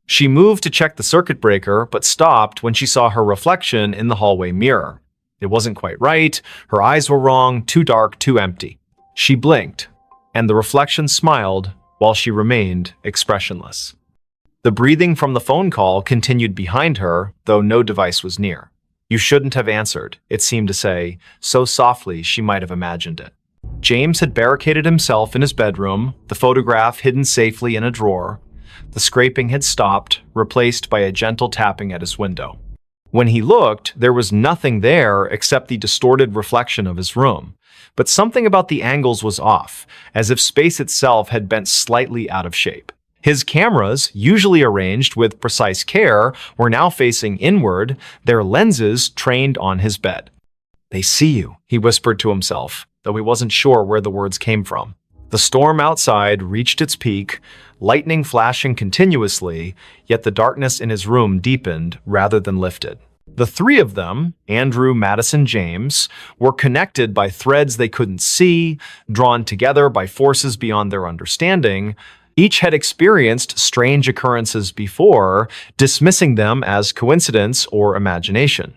She moved to check the circuit breaker, but stopped when she saw her reflection in the hallway mirror. It wasn't quite right, her eyes were wrong, too dark, too empty. She blinked, and the reflection smiled while she remained expressionless. The breathing from the phone call continued behind her, though no device was near. "You shouldn't have answered," it seemed to say, so softly she might have imagined it. James had barricaded himself in his bedroom, the photograph hidden safely in a drawer. The scraping had stopped, replaced by a gentle tapping at his window. When he looked, there was nothing there except the distorted reflection of his room. But something about the angles was off, as if space itself had bent slightly out of shape. His cameras, usually arranged with precise care, were now facing inward, their lenses trained on his bed. "They see you," he whispered to himself, though he wasn't sure where the words came from. The storm outside reached its peak, lightning flashing continuously, yet the darkness in his room deepened rather than lifted. The 3 of them, Andrew, Madison, James, were connected by threads they couldn't see, drawn together by forces beyond their understanding. Each had experienced strange occurrences before, dismissing them as coincidence or imagination.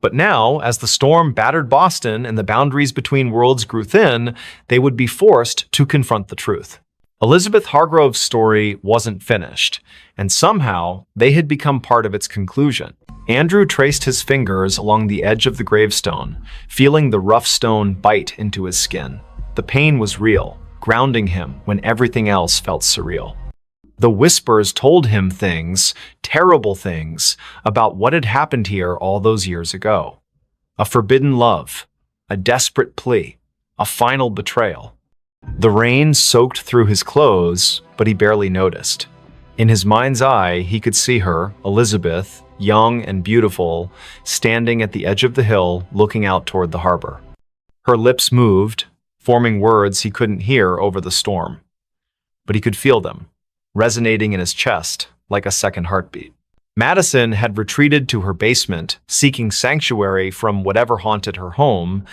But now, as the storm battered Boston and the boundaries between worlds grew thin, they would be forced to confront the truth. Elizabeth Hargrove's story wasn't finished, and somehow they had become part of its conclusion. Andrew traced his fingers along the edge of the gravestone, feeling the rough stone bite into his skin. The pain was real, grounding him when everything else felt surreal. The whispers told him things, terrible things, about what had happened here all those years ago. A forbidden love, a desperate plea, a final betrayal. The rain soaked through his clothes, but he barely noticed. In his mind's eye, he could see her, Elizabeth, young and beautiful, standing at the edge of the hill, looking out toward the harbor. Her lips moved, forming words he couldn't hear over the storm. But he could feel them, resonating in his chest like a second heartbeat. Madison had retreated to her basement, seeking sanctuary from whatever haunted her home.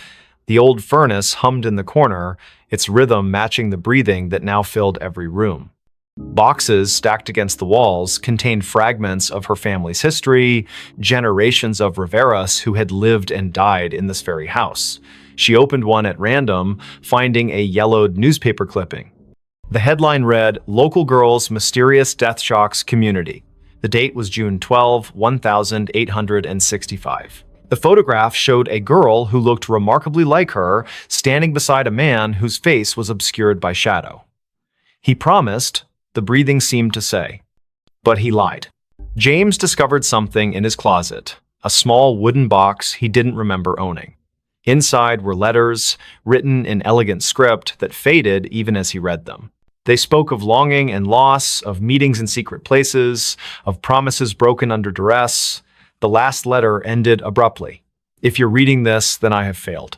The old furnace hummed in the corner, its rhythm matching the breathing that now filled every room. Boxes stacked against the walls contained fragments of her family's history, generations of Riveras who had lived and died in this very house. She opened one at random, finding a yellowed newspaper clipping. The headline read, "Local Girls' Mysterious Death Shocks Community." The date was June 12, 1865. The photograph showed a girl who looked remarkably like her, standing beside a man whose face was obscured by shadow. He promised, the breathing seemed to say. But he lied. James discovered something in his closet, a small wooden box he didn't remember owning. Inside were letters, written in elegant script that faded even as he read them. They spoke of longing and loss, of meetings in secret places, of promises broken under duress. The last letter ended abruptly. "If you're reading this, then I have failed.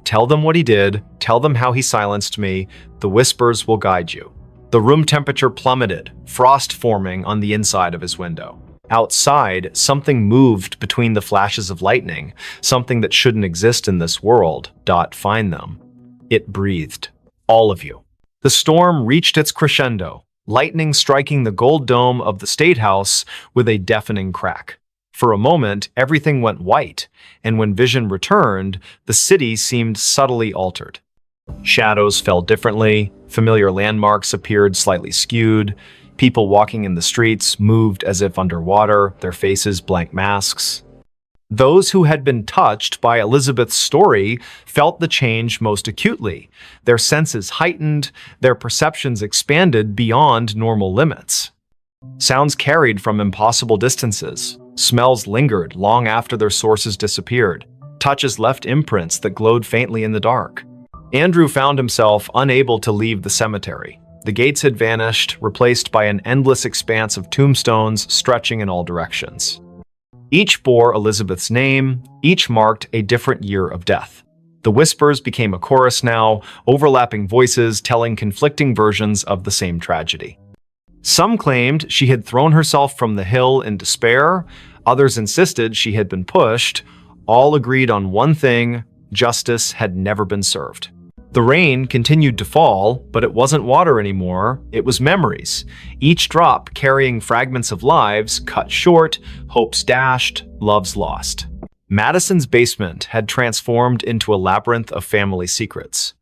Tell them what he did, tell them how he silenced me, the whispers will guide you." The room temperature plummeted, frost forming on the inside of his window. Outside, something moved between the flashes of lightning, something that shouldn't exist in this world. Find them. It breathed. All of you. The storm reached its crescendo, lightning striking the gold dome of the State House with a deafening crack. For a moment, everything went white, and when vision returned, the city seemed subtly altered. Shadows fell differently, familiar landmarks appeared slightly skewed, people walking in the streets moved as if underwater, their faces blank masks. Those who had been touched by Elizabeth's story felt the change most acutely. Their senses heightened, their perceptions expanded beyond normal limits. Sounds carried from impossible distances. Smells lingered long after their sources disappeared. Touches left imprints that glowed faintly in the dark. Andrew found himself unable to leave the cemetery. The gates had vanished, replaced by an endless expanse of tombstones stretching in all directions. Each bore Elizabeth's name, each marked a different year of death. The whispers became a chorus now, overlapping voices telling conflicting versions of the same tragedy. Some claimed she had thrown herself from the hill in despair, others insisted she had been pushed. All agreed on one thing: justice had never been served. The rain continued to fall, but it wasn't water anymore, it was memories, each drop carrying fragments of lives cut short, hopes dashed, loves lost. Madison's basement had transformed into a labyrinth of family secrets.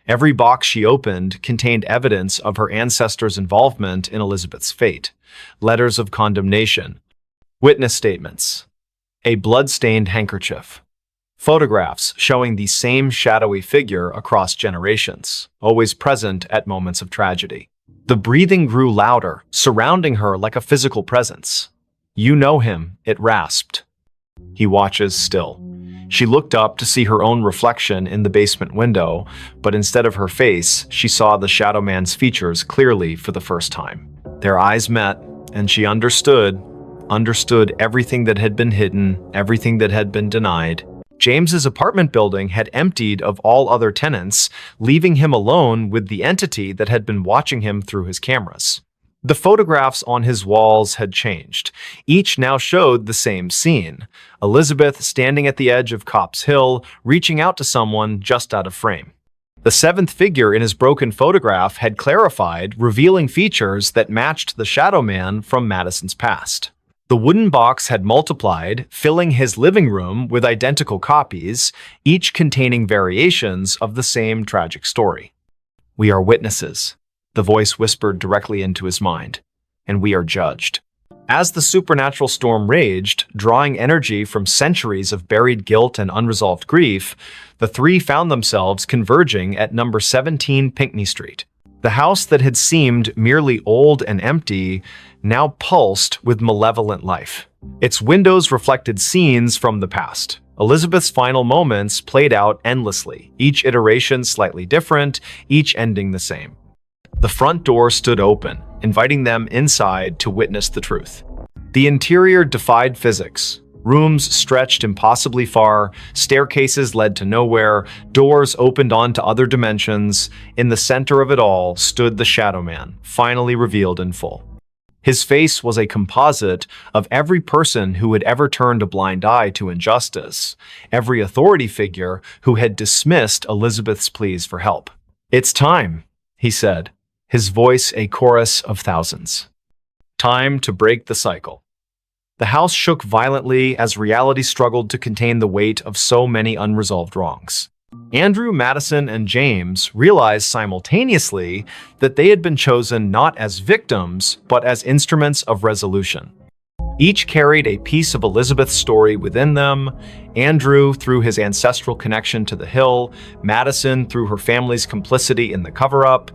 Every box she opened contained evidence of her ancestors' involvement in Elizabeth's fate, letters of condemnation, witness statements, a blood-stained handkerchief. Photographs showing the same shadowy figure across generations, always present at moments of tragedy. The breathing grew louder, surrounding her like a physical presence. "You know him," it rasped. "He watches still." She looked up to see her own reflection in the basement window, but instead of her face, she saw the Shadow Man's features clearly for the first time. Their eyes met, and she understood everything that had been hidden, everything that had been denied. James's apartment building had emptied of all other tenants, leaving him alone with the entity that had been watching him through his cameras. The photographs on his walls had changed. Each now showed the same scene. Elizabeth standing at the edge of Copp's Hill, reaching out to someone just out of frame. The seventh figure in his broken photograph had clarified, revealing features that matched the Shadow Man from Madison's past. The wooden box had multiplied, filling his living room with identical copies, each containing variations of the same tragic story. "We are witnesses," the voice whispered directly into his mind, "and we are judged." As the supernatural storm raged, drawing energy from centuries of buried guilt and unresolved grief, the three found themselves converging at number 17 Pinckney Street. The house that had seemed merely old and empty now pulsed with malevolent life. Its windows reflected scenes from the past. Elizabeth's final moments played out endlessly, each iteration slightly different, each ending the same. The front door stood open, inviting them inside to witness the truth. The interior defied physics. Rooms stretched impossibly far, staircases led to nowhere, doors opened onto other dimensions. In the center of it all stood the Shadow Man, finally revealed in full. His face was a composite of every person who had ever turned a blind eye to injustice, every authority figure who had dismissed Elizabeth's pleas for help. "It's time," he said. his voice a chorus of thousands. Time to break the cycle. The house shook violently as reality struggled to contain the weight of so many unresolved wrongs. Andrew, Madison, and James realized simultaneously that they had been chosen not as victims, but as instruments of resolution. Each carried a piece of Elizabeth's story within them. Andrew through his ancestral connection to the hill, Madison through her family's complicity in the cover-up,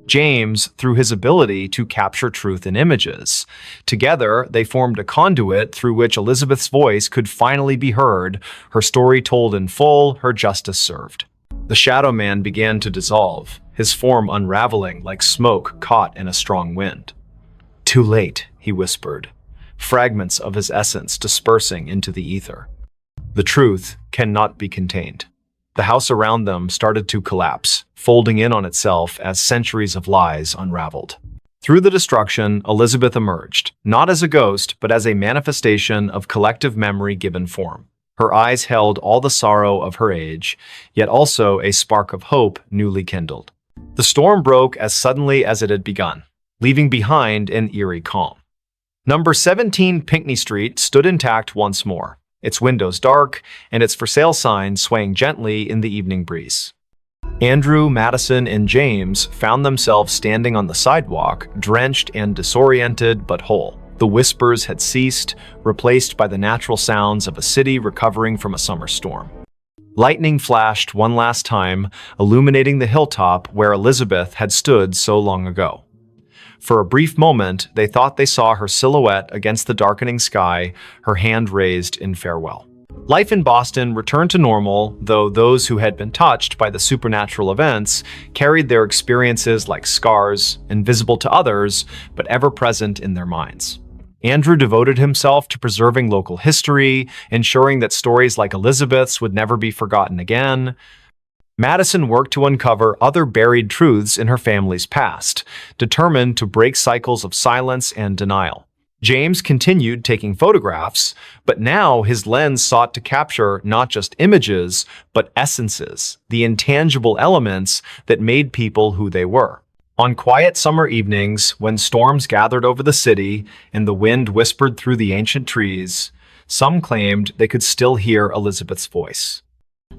James through his ability to capture truth in images. Together, they formed a conduit through which Elizabeth's voice could finally be heard, her story told in full, her justice served. The Shadow Man began to dissolve, his form unraveling like smoke caught in a strong wind. "Too late," he whispered, fragments of his essence dispersing into the ether. The truth cannot be contained. The house around them started to collapse, folding in on itself as centuries of lies unraveled. Through the destruction, Elizabeth emerged, not as a ghost, but as a manifestation of collective memory given form. Her eyes held all the sorrow of her age, yet also a spark of hope newly kindled. The storm broke as suddenly as it had begun, leaving behind an eerie calm. Number 17 Pinckney Street stood intact once more, its windows dark and its for sale sign swaying gently in the evening breeze. Andrew, Madison, and James found themselves standing on the sidewalk, drenched and disoriented but whole. The whispers had ceased, replaced by the natural sounds of a city recovering from a summer storm. Lightning flashed one last time, illuminating the hilltop where Elizabeth had stood so long ago. For a brief moment, they thought they saw her silhouette against the darkening sky, her hand raised in farewell. Life in Boston returned to normal, though those who had been touched by the supernatural events carried their experiences like scars, invisible to others, but ever present in their minds. Andrew devoted himself to preserving local history, ensuring that stories like Elizabeth's would never be forgotten again. Madison worked to uncover other buried truths in her family's past, determined to break cycles of silence and denial. James continued taking photographs, but now his lens sought to capture not just images, but essences, the intangible elements that made people who they were. On quiet summer evenings, when storms gathered over the city and the wind whispered through the ancient trees, some claimed they could still hear Elizabeth's voice.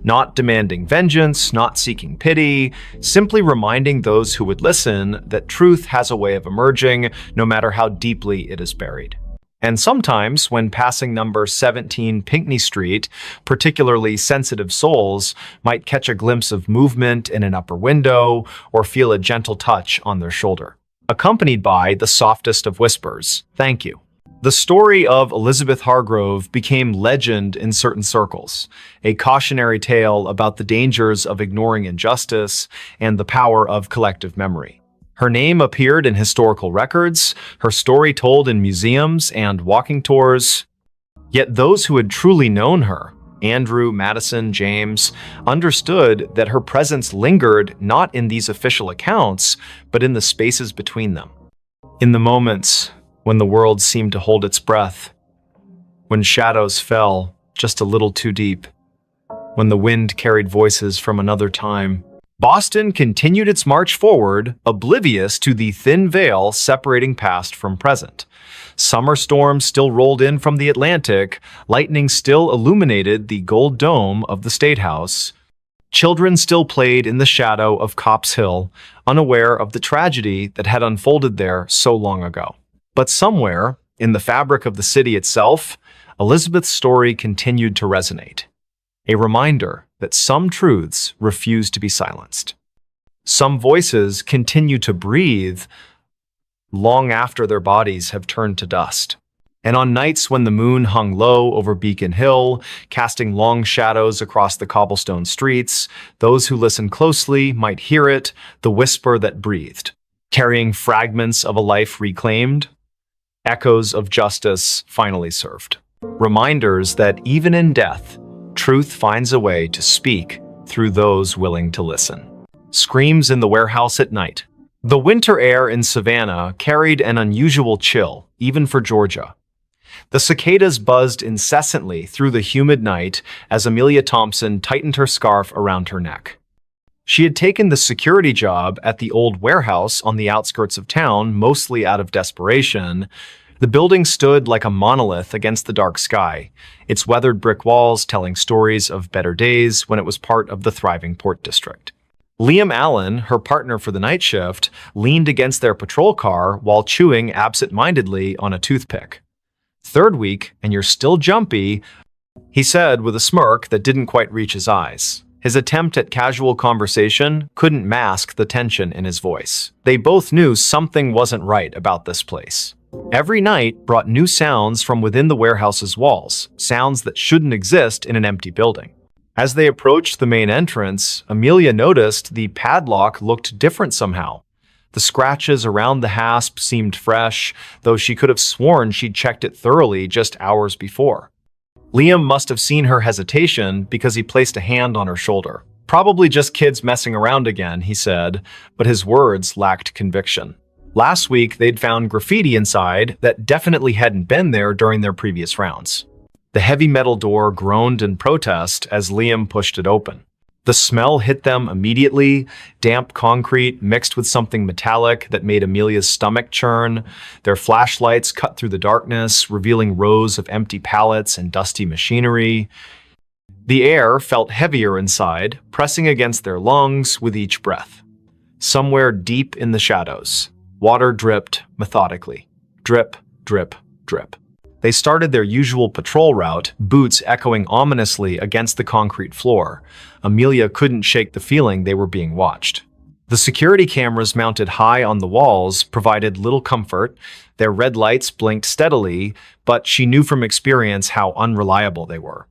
Not demanding vengeance, not seeking pity, simply reminding those who would listen that truth has a way of emerging, no matter how deeply it is buried. And sometimes, when passing number 17 Pinckney Street, particularly sensitive souls might catch a glimpse of movement in an upper window or feel a gentle touch on their shoulder, accompanied by the softest of whispers, "Thank you." The story of Elizabeth Hargrove became legend in certain circles, a cautionary tale about the dangers of ignoring injustice and the power of collective memory. Her name appeared in historical records, her story told in museums and walking tours. Yet those who had truly known her, Andrew, Madison, James, understood that her presence lingered not in these official accounts, but in the spaces between them. In the moments when the world seemed to hold its breath, when shadows fell just a little too deep, when the wind carried voices from another time, Boston continued its march forward, oblivious to the thin veil separating past from present. Summer storms still rolled in from the Atlantic, lightning still illuminated the gold dome of the State House. Children still played in the shadow of Copp's Hill, unaware of the tragedy that had unfolded there so long ago. But somewhere, in the fabric of the city itself, Elizabeth's story continued to resonate. A reminder that some truths refuse to be silenced. Some voices continue to breathe long after their bodies have turned to dust. And on nights when the moon hung low over Beacon Hill, casting long shadows across the cobblestone streets, those who listened closely might hear it, the whisper that breathed, carrying fragments of a life reclaimed, echoes of justice finally served. Reminders that even in death, truth finds a way to speak through those willing to listen. Screams in the warehouse at night. The winter air in Savannah carried an unusual chill, even for Georgia. The cicadas buzzed incessantly through the humid night as Amelia Thompson tightened her scarf around her neck. She had taken the security job at the old warehouse on the outskirts of town, mostly out of desperation. The building stood like a monolith against the dark sky, its weathered brick walls telling stories of better days when it was part of the thriving port district. Liam Allen, her partner for the night shift, leaned against their patrol car while chewing absent-mindedly on a toothpick. "Third week, and you're still jumpy," he said with a smirk that didn't quite reach his eyes. His attempt at casual conversation couldn't mask the tension in his voice. They both knew something wasn't right about this place. Every night brought new sounds from within the warehouse's walls, sounds that shouldn't exist in an empty building. As they approached the main entrance, Amelia noticed the padlock looked different somehow. The scratches around the hasp seemed fresh, though she could have sworn she'd checked it thoroughly just hours before. Liam must have seen her hesitation because he placed a hand on her shoulder. "Probably just kids messing around again," he said, but his words lacked conviction. Last week, they'd found graffiti inside that definitely hadn't been there during their previous rounds. The heavy metal door groaned in protest as Liam pushed it open. The smell hit them immediately, damp concrete mixed with something metallic that made Amelia's stomach churn. Their flashlights cut through the darkness, revealing rows of empty pallets and dusty machinery. The air felt heavier inside, pressing against their lungs with each breath. Somewhere deep in the shadows, water dripped methodically. Drip, drip, drip. They started their usual patrol route, boots echoing ominously against the concrete floor. Amelia couldn't shake the feeling they were being watched. The security cameras mounted high on the walls provided little comfort. Their red lights blinked steadily, but she knew from experience how unreliable they were.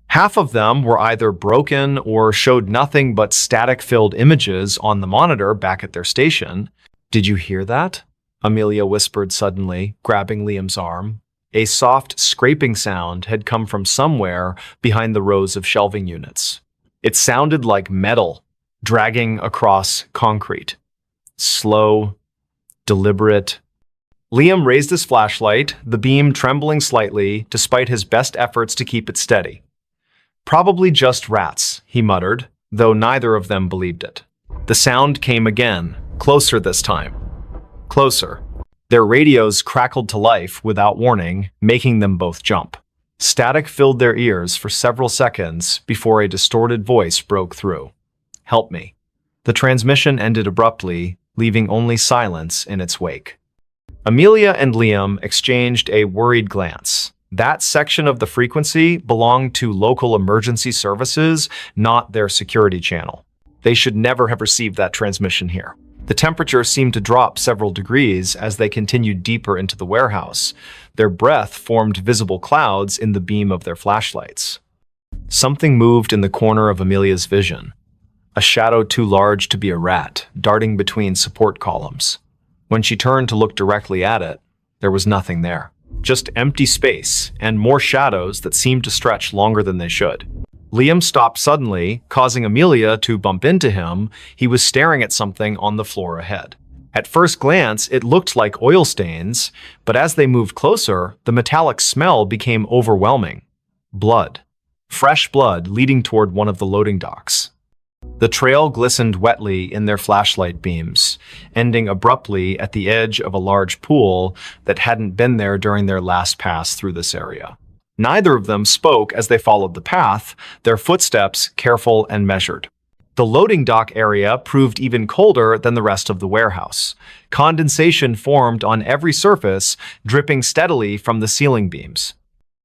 Half of them were either broken or showed nothing but static-filled images on the monitor back at their station. "Did you hear that?" Amelia whispered suddenly, grabbing Liam's arm. A soft scraping sound had come from somewhere behind the rows of shelving units. It sounded like metal dragging across concrete. Slow, deliberate. Liam raised his flashlight, the beam trembling slightly despite his best efforts to keep it steady. "Probably just rats," he muttered, though neither of them believed it. The sound came again, closer this time. Closer. Their radios crackled to life without warning, making them both jump. Static filled their ears for several seconds before a distorted voice broke through. "Help me." The transmission ended abruptly, leaving only silence in its wake. Amelia and Liam exchanged a worried glance. That section of the frequency belonged to local emergency services, not their security channel. They should never have received that transmission here. The temperature seemed to drop several degrees as they continued deeper into the warehouse. Their breath formed visible clouds in the beam of their flashlights. Something moved in the corner of Amelia's vision. A shadow too large to be a rat, darting between support columns. When she turned to look directly at it, there was nothing there. Just empty space and more shadows that seemed to stretch longer than they should. Liam stopped suddenly, causing Amelia to bump into him. He was staring at something on the floor ahead. At first glance, it looked like oil stains, but as they moved closer, the metallic smell became overwhelming. Blood. Fresh blood leading toward one of the loading docks. The trail glistened wetly in their flashlight beams, ending abruptly at the edge of a large pool that hadn't been there during their last pass through this area. Neither of them spoke as they followed the path, their footsteps careful and measured. The loading dock area proved even colder than the rest of the warehouse. Condensation formed on every surface, dripping steadily from the ceiling beams.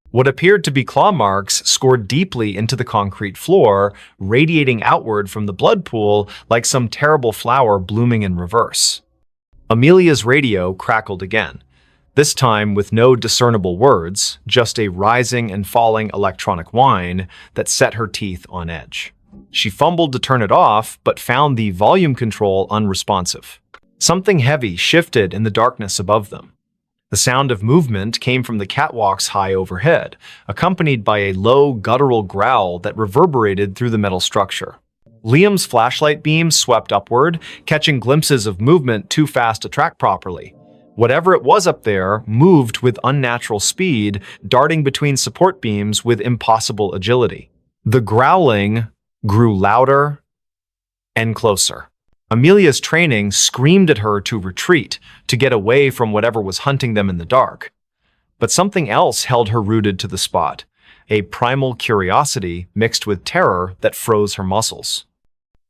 What appeared to be claw marks scored deeply into the concrete floor, radiating outward from the blood pool like some terrible flower blooming in reverse. Amelia's radio crackled again. This time with no discernible words, just a rising and falling electronic whine that set her teeth on edge. She fumbled to turn it off, but found the volume control unresponsive. Something heavy shifted in the darkness above them. The sound of movement came from the catwalks high overhead, accompanied by a low, guttural growl that reverberated through the metal structure. Liam's flashlight beam swept upward, catching glimpses of movement too fast to track properly. Whatever it was up there moved with unnatural speed, darting between support beams with impossible agility. The growling grew louder and closer. Amelia's training screamed at her to retreat, to get away from whatever was hunting them in the dark. But something else held her rooted to the spot, a primal curiosity mixed with terror that froze her muscles.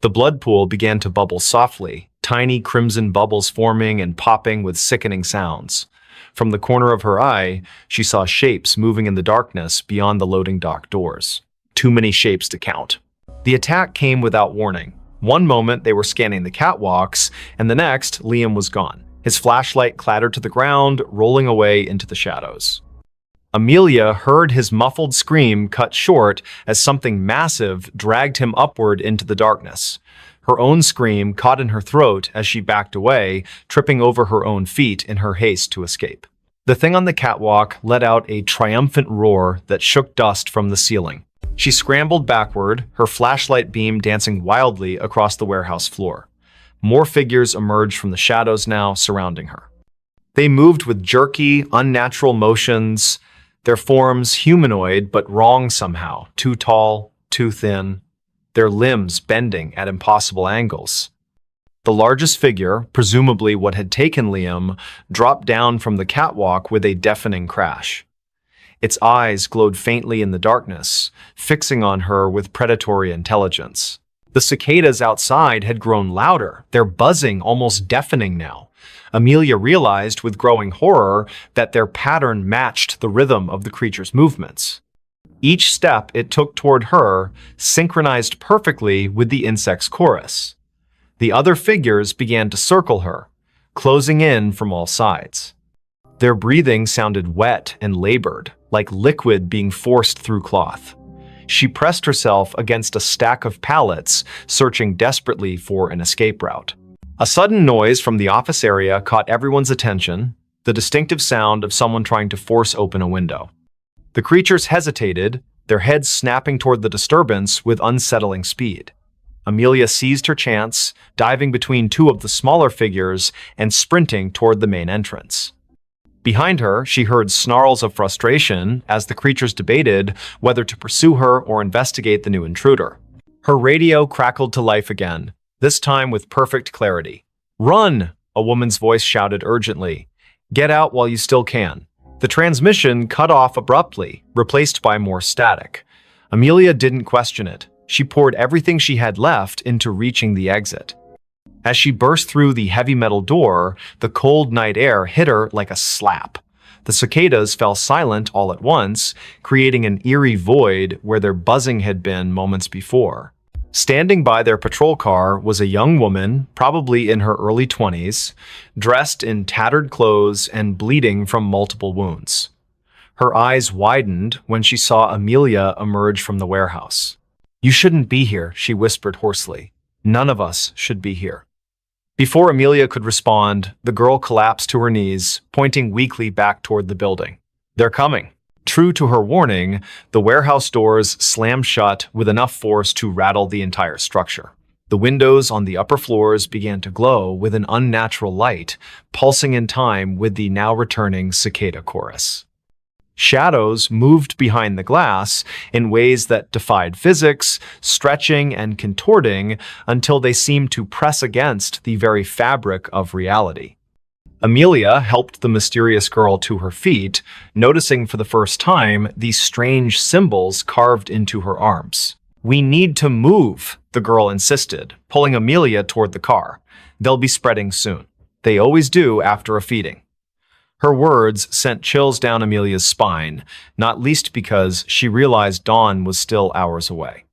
The blood pool began to bubble softly, tiny crimson bubbles forming and popping with sickening sounds. From the corner of her eye, she saw shapes moving in the darkness beyond the loading dock doors. Too many shapes to count. The attack came without warning. One moment they were scanning the catwalks, and the next, Liam was gone. His flashlight clattered to the ground, rolling away into the shadows. Amelia heard his muffled scream cut short as something massive dragged him upward into the darkness. Her own scream caught in her throat as she backed away, tripping over her own feet in her haste to escape. The thing on the catwalk let out a triumphant roar that shook dust from the ceiling. She scrambled backward, her flashlight beam dancing wildly across the warehouse floor. More figures emerged from the shadows now, surrounding her. They moved with jerky, unnatural motions, their forms humanoid but wrong somehow, too tall, too thin, their limbs bending at impossible angles. The largest figure, presumably what had taken Liam, dropped down from the catwalk with a deafening crash. Its eyes glowed faintly in the darkness, fixing on her with predatory intelligence. The cicadas outside had grown louder, their buzzing almost deafening now. Amelia realized with growing horror that their pattern matched the rhythm of the creature's movements. Each step it took toward her synchronized perfectly with the insect's chorus. The other figures began to circle her, closing in from all sides. Their breathing sounded wet and labored, like liquid being forced through cloth. She pressed herself against a stack of pallets, searching desperately for an escape route. A sudden noise from the office area caught everyone's attention, the distinctive sound of someone trying to force open a window. The creatures hesitated, their heads snapping toward the disturbance with unsettling speed. Amelia seized her chance, diving between two of the smaller figures and sprinting toward the main entrance. Behind her, she heard snarls of frustration as the creatures debated whether to pursue her or investigate the new intruder. Her radio crackled to life again, this time with perfect clarity. "Run!" a woman's voice shouted urgently. "Get out while you still can." The transmission cut off abruptly, replaced by more static. Amelia didn't question it. She poured everything she had left into reaching the exit. As she burst through the heavy metal door, the cold night air hit her like a slap. The cicadas fell silent all at once, creating an eerie void where their buzzing had been moments before. Standing by their patrol car was a young woman, probably in her early 20s, dressed in tattered clothes and bleeding from multiple wounds. Her eyes widened when she saw Amelia emerge from the warehouse. "You shouldn't be here," she whispered hoarsely. "None of us should be here." Before Amelia could respond, the girl collapsed to her knees, pointing weakly back toward the building. "They're coming." True to her warning, the warehouse doors slammed shut with enough force to rattle the entire structure. The windows on the upper floors began to glow with an unnatural light, pulsing in time with the now returning cicada chorus. Shadows moved behind the glass in ways that defied physics, stretching and contorting until they seemed to press against the very fabric of reality. Amelia helped the mysterious girl to her feet, noticing for the first time these strange symbols carved into her arms. "We need to move," the girl insisted, pulling Amelia toward the car. "They'll be spreading soon. They always do after a feeding." Her words sent chills down Amelia's spine, not least because she realized dawn was still hours away.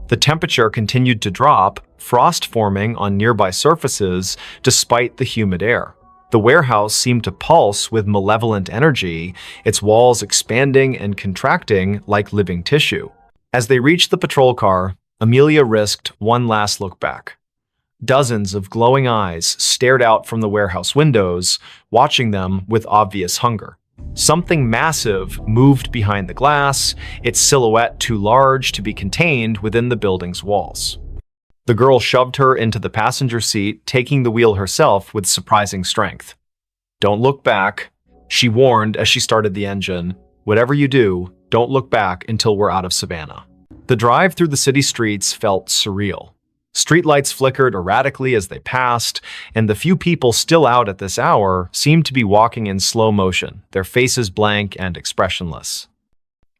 The temperature continued to drop, frost forming on nearby surfaces despite the humid air. The warehouse seemed to pulse with malevolent energy, its walls expanding and contracting like living tissue. As they reached the patrol car, Amelia risked one last look back. Dozens of glowing eyes stared out from the warehouse windows, watching them with obvious hunger. Something massive moved behind the glass, its silhouette too large to be contained within the building's walls. The girl shoved her into the passenger seat, taking the wheel herself with surprising strength. "Don't look back," she warned as she started the engine. "Whatever you do, don't look back until we're out of Savannah." The drive through the city streets felt surreal. Streetlights flickered erratically as they passed, and the few people still out at this hour seemed to be walking in slow motion, their faces blank and expressionless.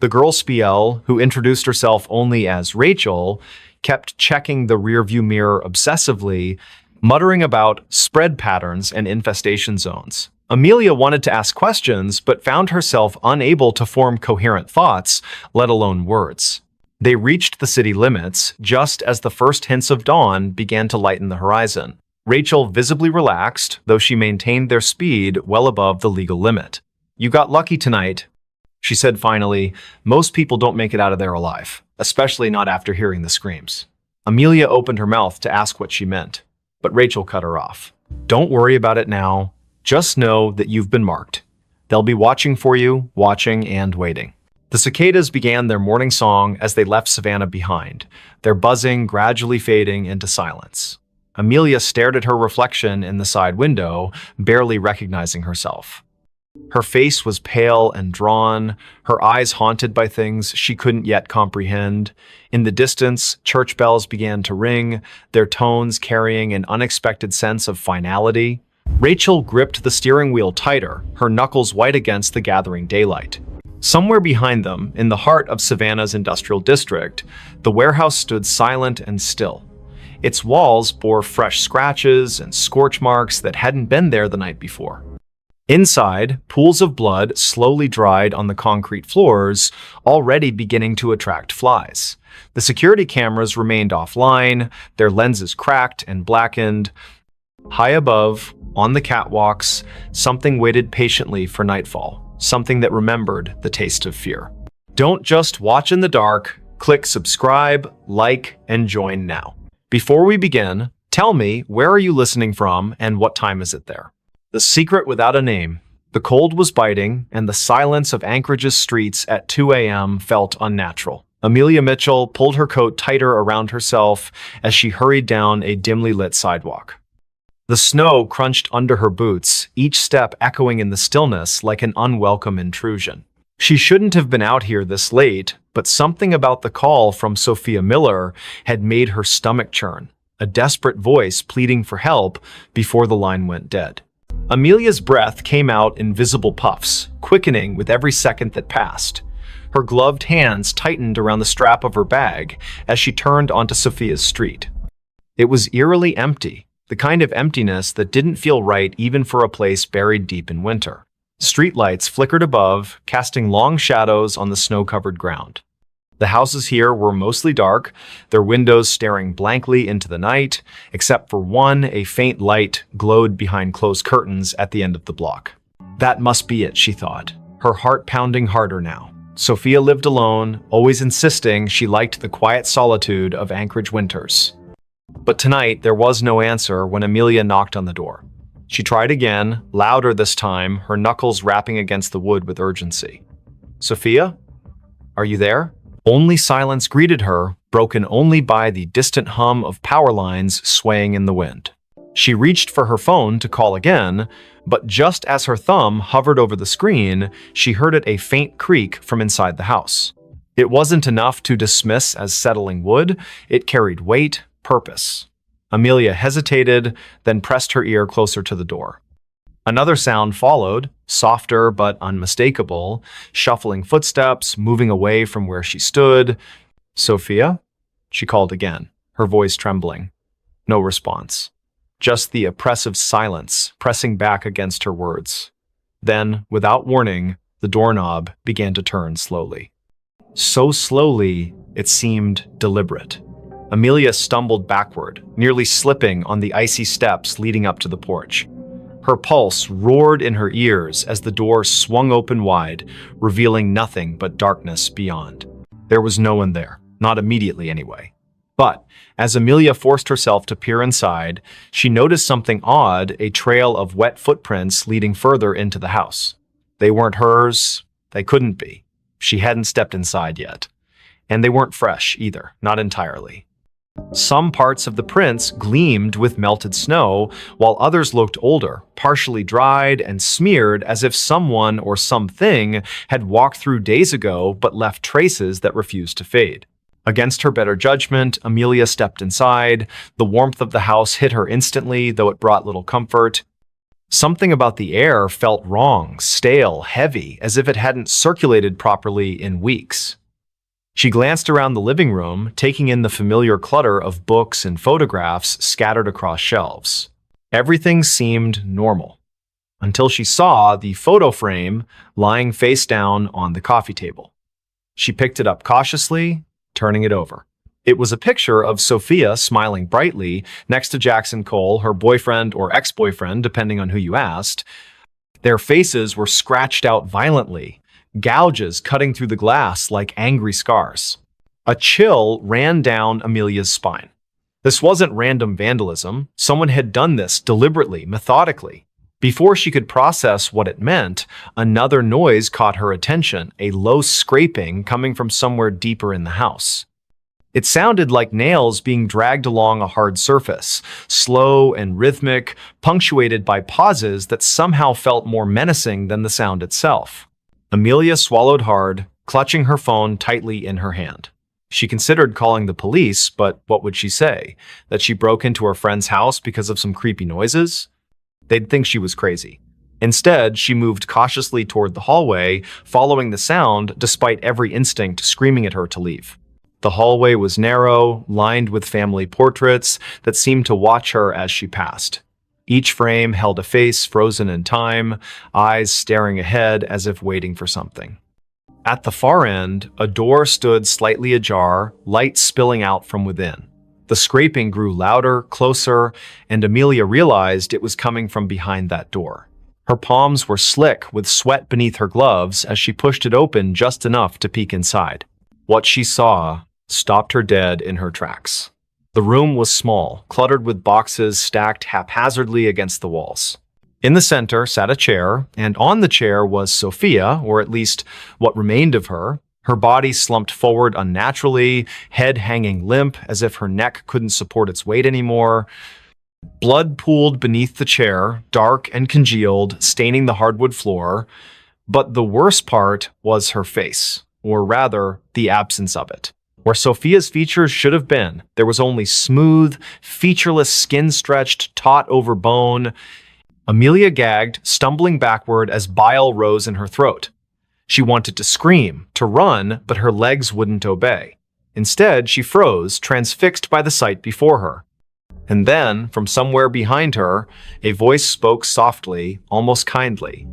The girl Spiel, who introduced herself only as Rachel, kept checking the rearview mirror obsessively, muttering about spread patterns and infestation zones. Amelia wanted to ask questions, but found herself unable to form coherent thoughts, let alone words. They reached the city limits just as the first hints of dawn began to lighten the horizon. Rachel visibly relaxed, though she maintained their speed well above the legal limit. "You got lucky tonight," she said finally. "Most people don't make it out of there alive, especially not after hearing the screams." Amelia opened her mouth to ask what she meant, but Rachel cut her off. "Don't worry about it now. Just know that you've been marked. They'll be watching for you, watching and waiting." The cicadas began their morning song as they left Savannah behind, their buzzing gradually fading into silence. Amelia stared at her reflection in the side window, barely recognizing herself. Her face was pale and drawn, her eyes haunted by things she couldn't yet comprehend. In the distance, church bells began to ring, their tones carrying an unexpected sense of finality. Rachel gripped the steering wheel tighter, her knuckles white against the gathering daylight. Somewhere behind them, in the heart of Savannah's industrial district, the warehouse stood silent and still. Its walls bore fresh scratches and scorch marks that hadn't been there the night before. Inside, pools of blood slowly dried on the concrete floors, already beginning to attract flies. The security cameras remained offline, their lenses cracked and blackened. High above, on the catwalks, something waited patiently for nightfall. Something that remembered the taste of fear. Don't just watch in the dark, click subscribe, like, and join now. Before we begin, tell me, where are you listening from and what time is it there? The secret without a name. The cold was biting, and the silence of Anchorage's streets at 2 a.m. felt unnatural. Amelia Mitchell pulled her coat tighter around herself as she hurried down a dimly lit sidewalk. The snow crunched under her boots, each step echoing in the stillness like an unwelcome intrusion. She shouldn't have been out here this late, but something about the call from Sophia Miller had made her stomach churn, a desperate voice pleading for help before the line went dead. Amelia's breath came out in visible puffs, quickening with every second that passed. Her gloved hands tightened around the strap of her bag as she turned onto Sophia's street. It was eerily empty. The kind of emptiness that didn't feel right even for a place buried deep in winter. Streetlights flickered above, casting long shadows on the snow-covered ground. The houses here were mostly dark, their windows staring blankly into the night, except for one, a faint light glowed behind closed curtains at the end of the block. That must be it, she thought, her heart pounding harder now. Sophia lived alone, always insisting she liked the quiet solitude of Anchorage winters. But tonight, there was no answer when Amelia knocked on the door. She tried again, louder this time, her knuckles rapping against the wood with urgency. "Sophia? Are you there?" Only silence greeted her, broken only by the distant hum of power lines swaying in the wind. She reached for her phone to call again, but just as her thumb hovered over the screen, she heard it a faint creak from inside the house. It wasn't enough to dismiss as settling wood, it carried weight, purpose. Amelia hesitated, then pressed her ear closer to the door. Another sound followed, softer but unmistakable, shuffling footsteps, moving away from where she stood. "Sophia?" she called again, her voice trembling. No response. Just the oppressive silence pressing back against her words. Then, without warning, the doorknob began to turn slowly. So slowly, it seemed deliberate. Amelia stumbled backward, nearly slipping on the icy steps leading up to the porch. Her pulse roared in her ears as the door swung open wide, revealing nothing but darkness beyond. There was no one there, not immediately anyway. But as Amelia forced herself to peer inside, she noticed something odd, a trail of wet footprints leading further into the house. They weren't hers. They couldn't be. She hadn't stepped inside yet. And they weren't fresh either, not entirely. Some parts of the prints gleamed with melted snow, while others looked older, partially dried and smeared as if someone or something had walked through days ago but left traces that refused to fade. Against her better judgment, Amelia stepped inside. The warmth of the house hit her instantly, though it brought little comfort. Something about the air felt wrong, stale, heavy, as if it hadn't circulated properly in weeks. She glanced around the living room, taking in the familiar clutter of books and photographs scattered across shelves. Everything seemed normal, until she saw the photo frame lying face down on the coffee table. She picked it up cautiously, turning it over. It was a picture of Sophia smiling brightly next to Jackson Cole, her boyfriend or ex-boyfriend, depending on who you asked. Their faces were scratched out violently, gouges cutting through the glass like angry scars. A chill ran down Amelia's spine. This wasn't random vandalism. Someone had done this deliberately, methodically. Before she could process what it meant, another noise caught her attention, a low scraping coming from somewhere deeper in the house. It sounded like nails being dragged along a hard surface, slow and rhythmic, punctuated by pauses that somehow felt more menacing than the sound itself. Amelia swallowed hard, clutching her phone tightly in her hand. She considered calling the police, but what would she say? That she broke into her friend's house because of some creepy noises? They'd think she was crazy. Instead, she moved cautiously toward the hallway, following the sound despite every instinct screaming at her to leave. The hallway was narrow, lined with family portraits that seemed to watch her as she passed. Each frame held a face frozen in time, eyes staring ahead as if waiting for something. At the far end, a door stood slightly ajar, light spilling out from within. The scraping grew louder, closer, and Amelia realized it was coming from behind that door. Her palms were slick with sweat beneath her gloves as she pushed it open just enough to peek inside. What she saw stopped her dead in her tracks. The room was small, cluttered with boxes stacked haphazardly against the walls. In the center sat a chair, and on the chair was Sophia, or at least what remained of her. Her body slumped forward unnaturally, head hanging limp as if her neck couldn't support its weight anymore. Blood pooled beneath the chair, dark and congealed, staining the hardwood floor. But the worst part was her face, or rather, the absence of it. Where Sophia's features should have been, there was only smooth, featureless skin stretched taut over bone. Amelia gagged, stumbling backward as bile rose in her throat. She wanted to scream, to run, but her legs wouldn't obey. Instead, she froze, transfixed by the sight before her. And then, from somewhere behind her, a voice spoke softly, almost kindly.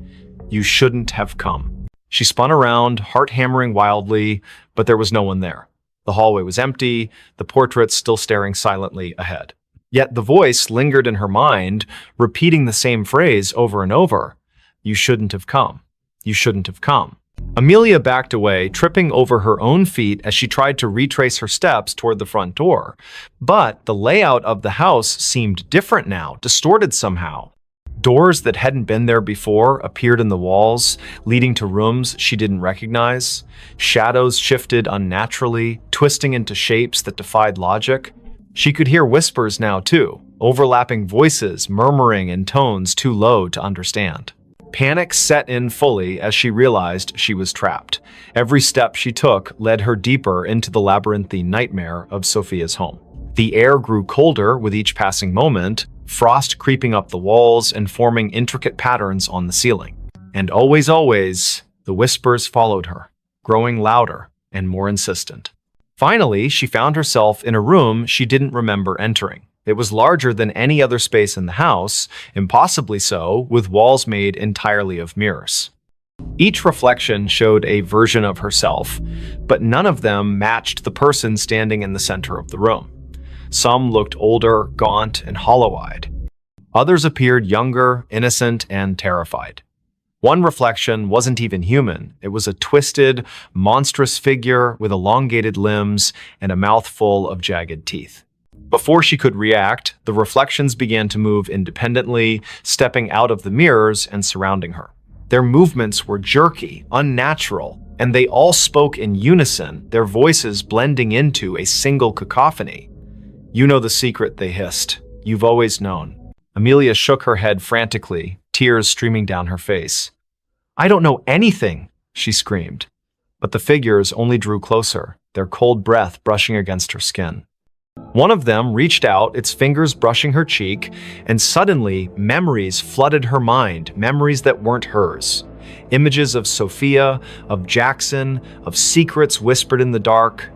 "You shouldn't have come." She spun around, heart hammering wildly, but there was no one there. The hallway was empty, the portraits still staring silently ahead. Yet the voice lingered in her mind, repeating the same phrase over and over. "You shouldn't have come. You shouldn't have come." Amelia backed away, tripping over her own feet as she tried to retrace her steps toward the front door. But the layout of the house seemed different now, distorted somehow. Doors that hadn't been there before appeared in the walls, leading to rooms she didn't recognize. Shadows shifted unnaturally, twisting into shapes that defied logic. She could hear whispers now too, overlapping voices murmuring in tones too low to understand. Panic set in fully as she realized she was trapped. Every step she took led her deeper into the labyrinthine nightmare of Sophia's home. The air grew colder with each passing moment, frost creeping up the walls and forming intricate patterns on the ceiling. And always, the whispers followed her, growing louder and more insistent. Finally, she found herself in a room she didn't remember entering. It was larger than any other space in the house, impossibly so, with walls made entirely of mirrors. Each reflection showed a version of herself, but none of them matched the person standing in the center of the room. Some looked older, gaunt, and hollow-eyed. Others appeared younger, innocent, and terrified. One reflection wasn't even human. It was a twisted, monstrous figure with elongated limbs and a mouth full of jagged teeth. Before she could react, the reflections began to move independently, stepping out of the mirrors and surrounding her. Their movements were jerky, unnatural, and they all spoke in unison, their voices blending into a single cacophony. "You know the secret," they hissed. "You've always known." Amelia shook her head frantically, tears streaming down her face. "I don't know anything," she screamed. But the figures only drew closer, their cold breath brushing against her skin. One of them reached out, its fingers brushing her cheek, and suddenly memories flooded her mind, memories that weren't hers. Images of Sophia, of Jackson, of secrets whispered in the dark,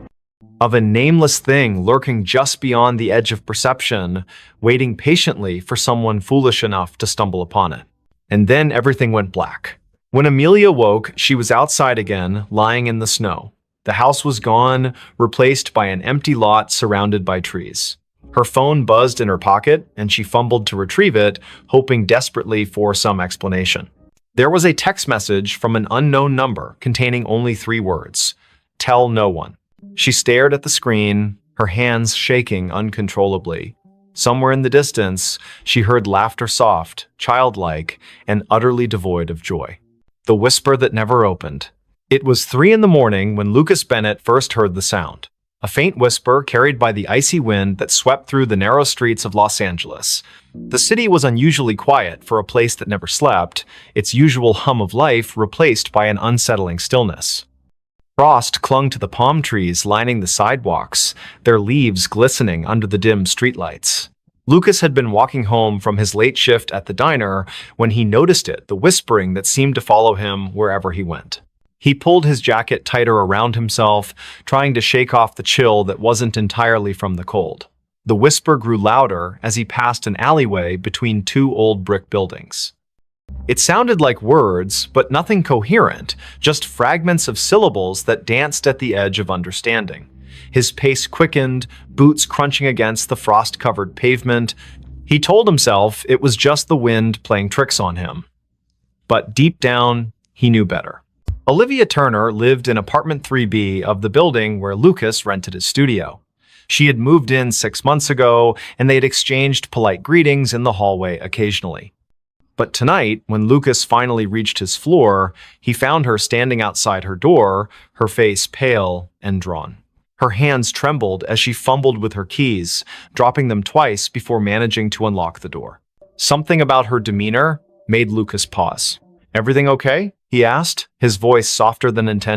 of a nameless thing lurking just beyond the edge of perception, waiting patiently for someone foolish enough to stumble upon it. And then everything went black. When Amelia woke, she was outside again, lying in the snow. The house was gone, replaced by an empty lot surrounded by trees. Her phone buzzed in her pocket, and she fumbled to retrieve it, hoping desperately for some explanation. There was a text message from an unknown number containing only 3 words: "Tell no one." She stared at the screen, her hands shaking uncontrollably. Somewhere in the distance, she heard laughter, soft, childlike, and utterly devoid of joy. The whisper that never opened. It was 3 in the morning when Lucas Bennett first heard the sound. A faint whisper carried by the icy wind that swept through the narrow streets of Los Angeles. The city was unusually quiet for a place that never slept, its usual hum of life replaced by an unsettling stillness. Frost clung to the palm trees lining the sidewalks, their leaves glistening under the dim streetlights. Lucas had been walking home from his late shift at the diner when he noticed it, the whispering that seemed to follow him wherever he went. He pulled his jacket tighter around himself, trying to shake off the chill that wasn't entirely from the cold. The whisper grew louder as he passed an alleyway between 2 old brick buildings. It sounded like words, but nothing coherent, just fragments of syllables that danced at the edge of understanding. His pace quickened, boots crunching against the frost-covered pavement. He told himself it was just the wind playing tricks on him. But deep down, he knew better. Olivia Turner lived in apartment 3B of the building where Lucas rented his studio. She had moved in 6 months ago, and they had exchanged polite greetings in the hallway occasionally. But tonight, when Lucas finally reached his floor, he found her standing outside her door, her face pale and drawn. Her hands trembled as she fumbled with her keys, dropping them twice before managing to unlock the door. Something about her demeanor made Lucas pause. "Everything okay?" he asked, his voice softer than intended.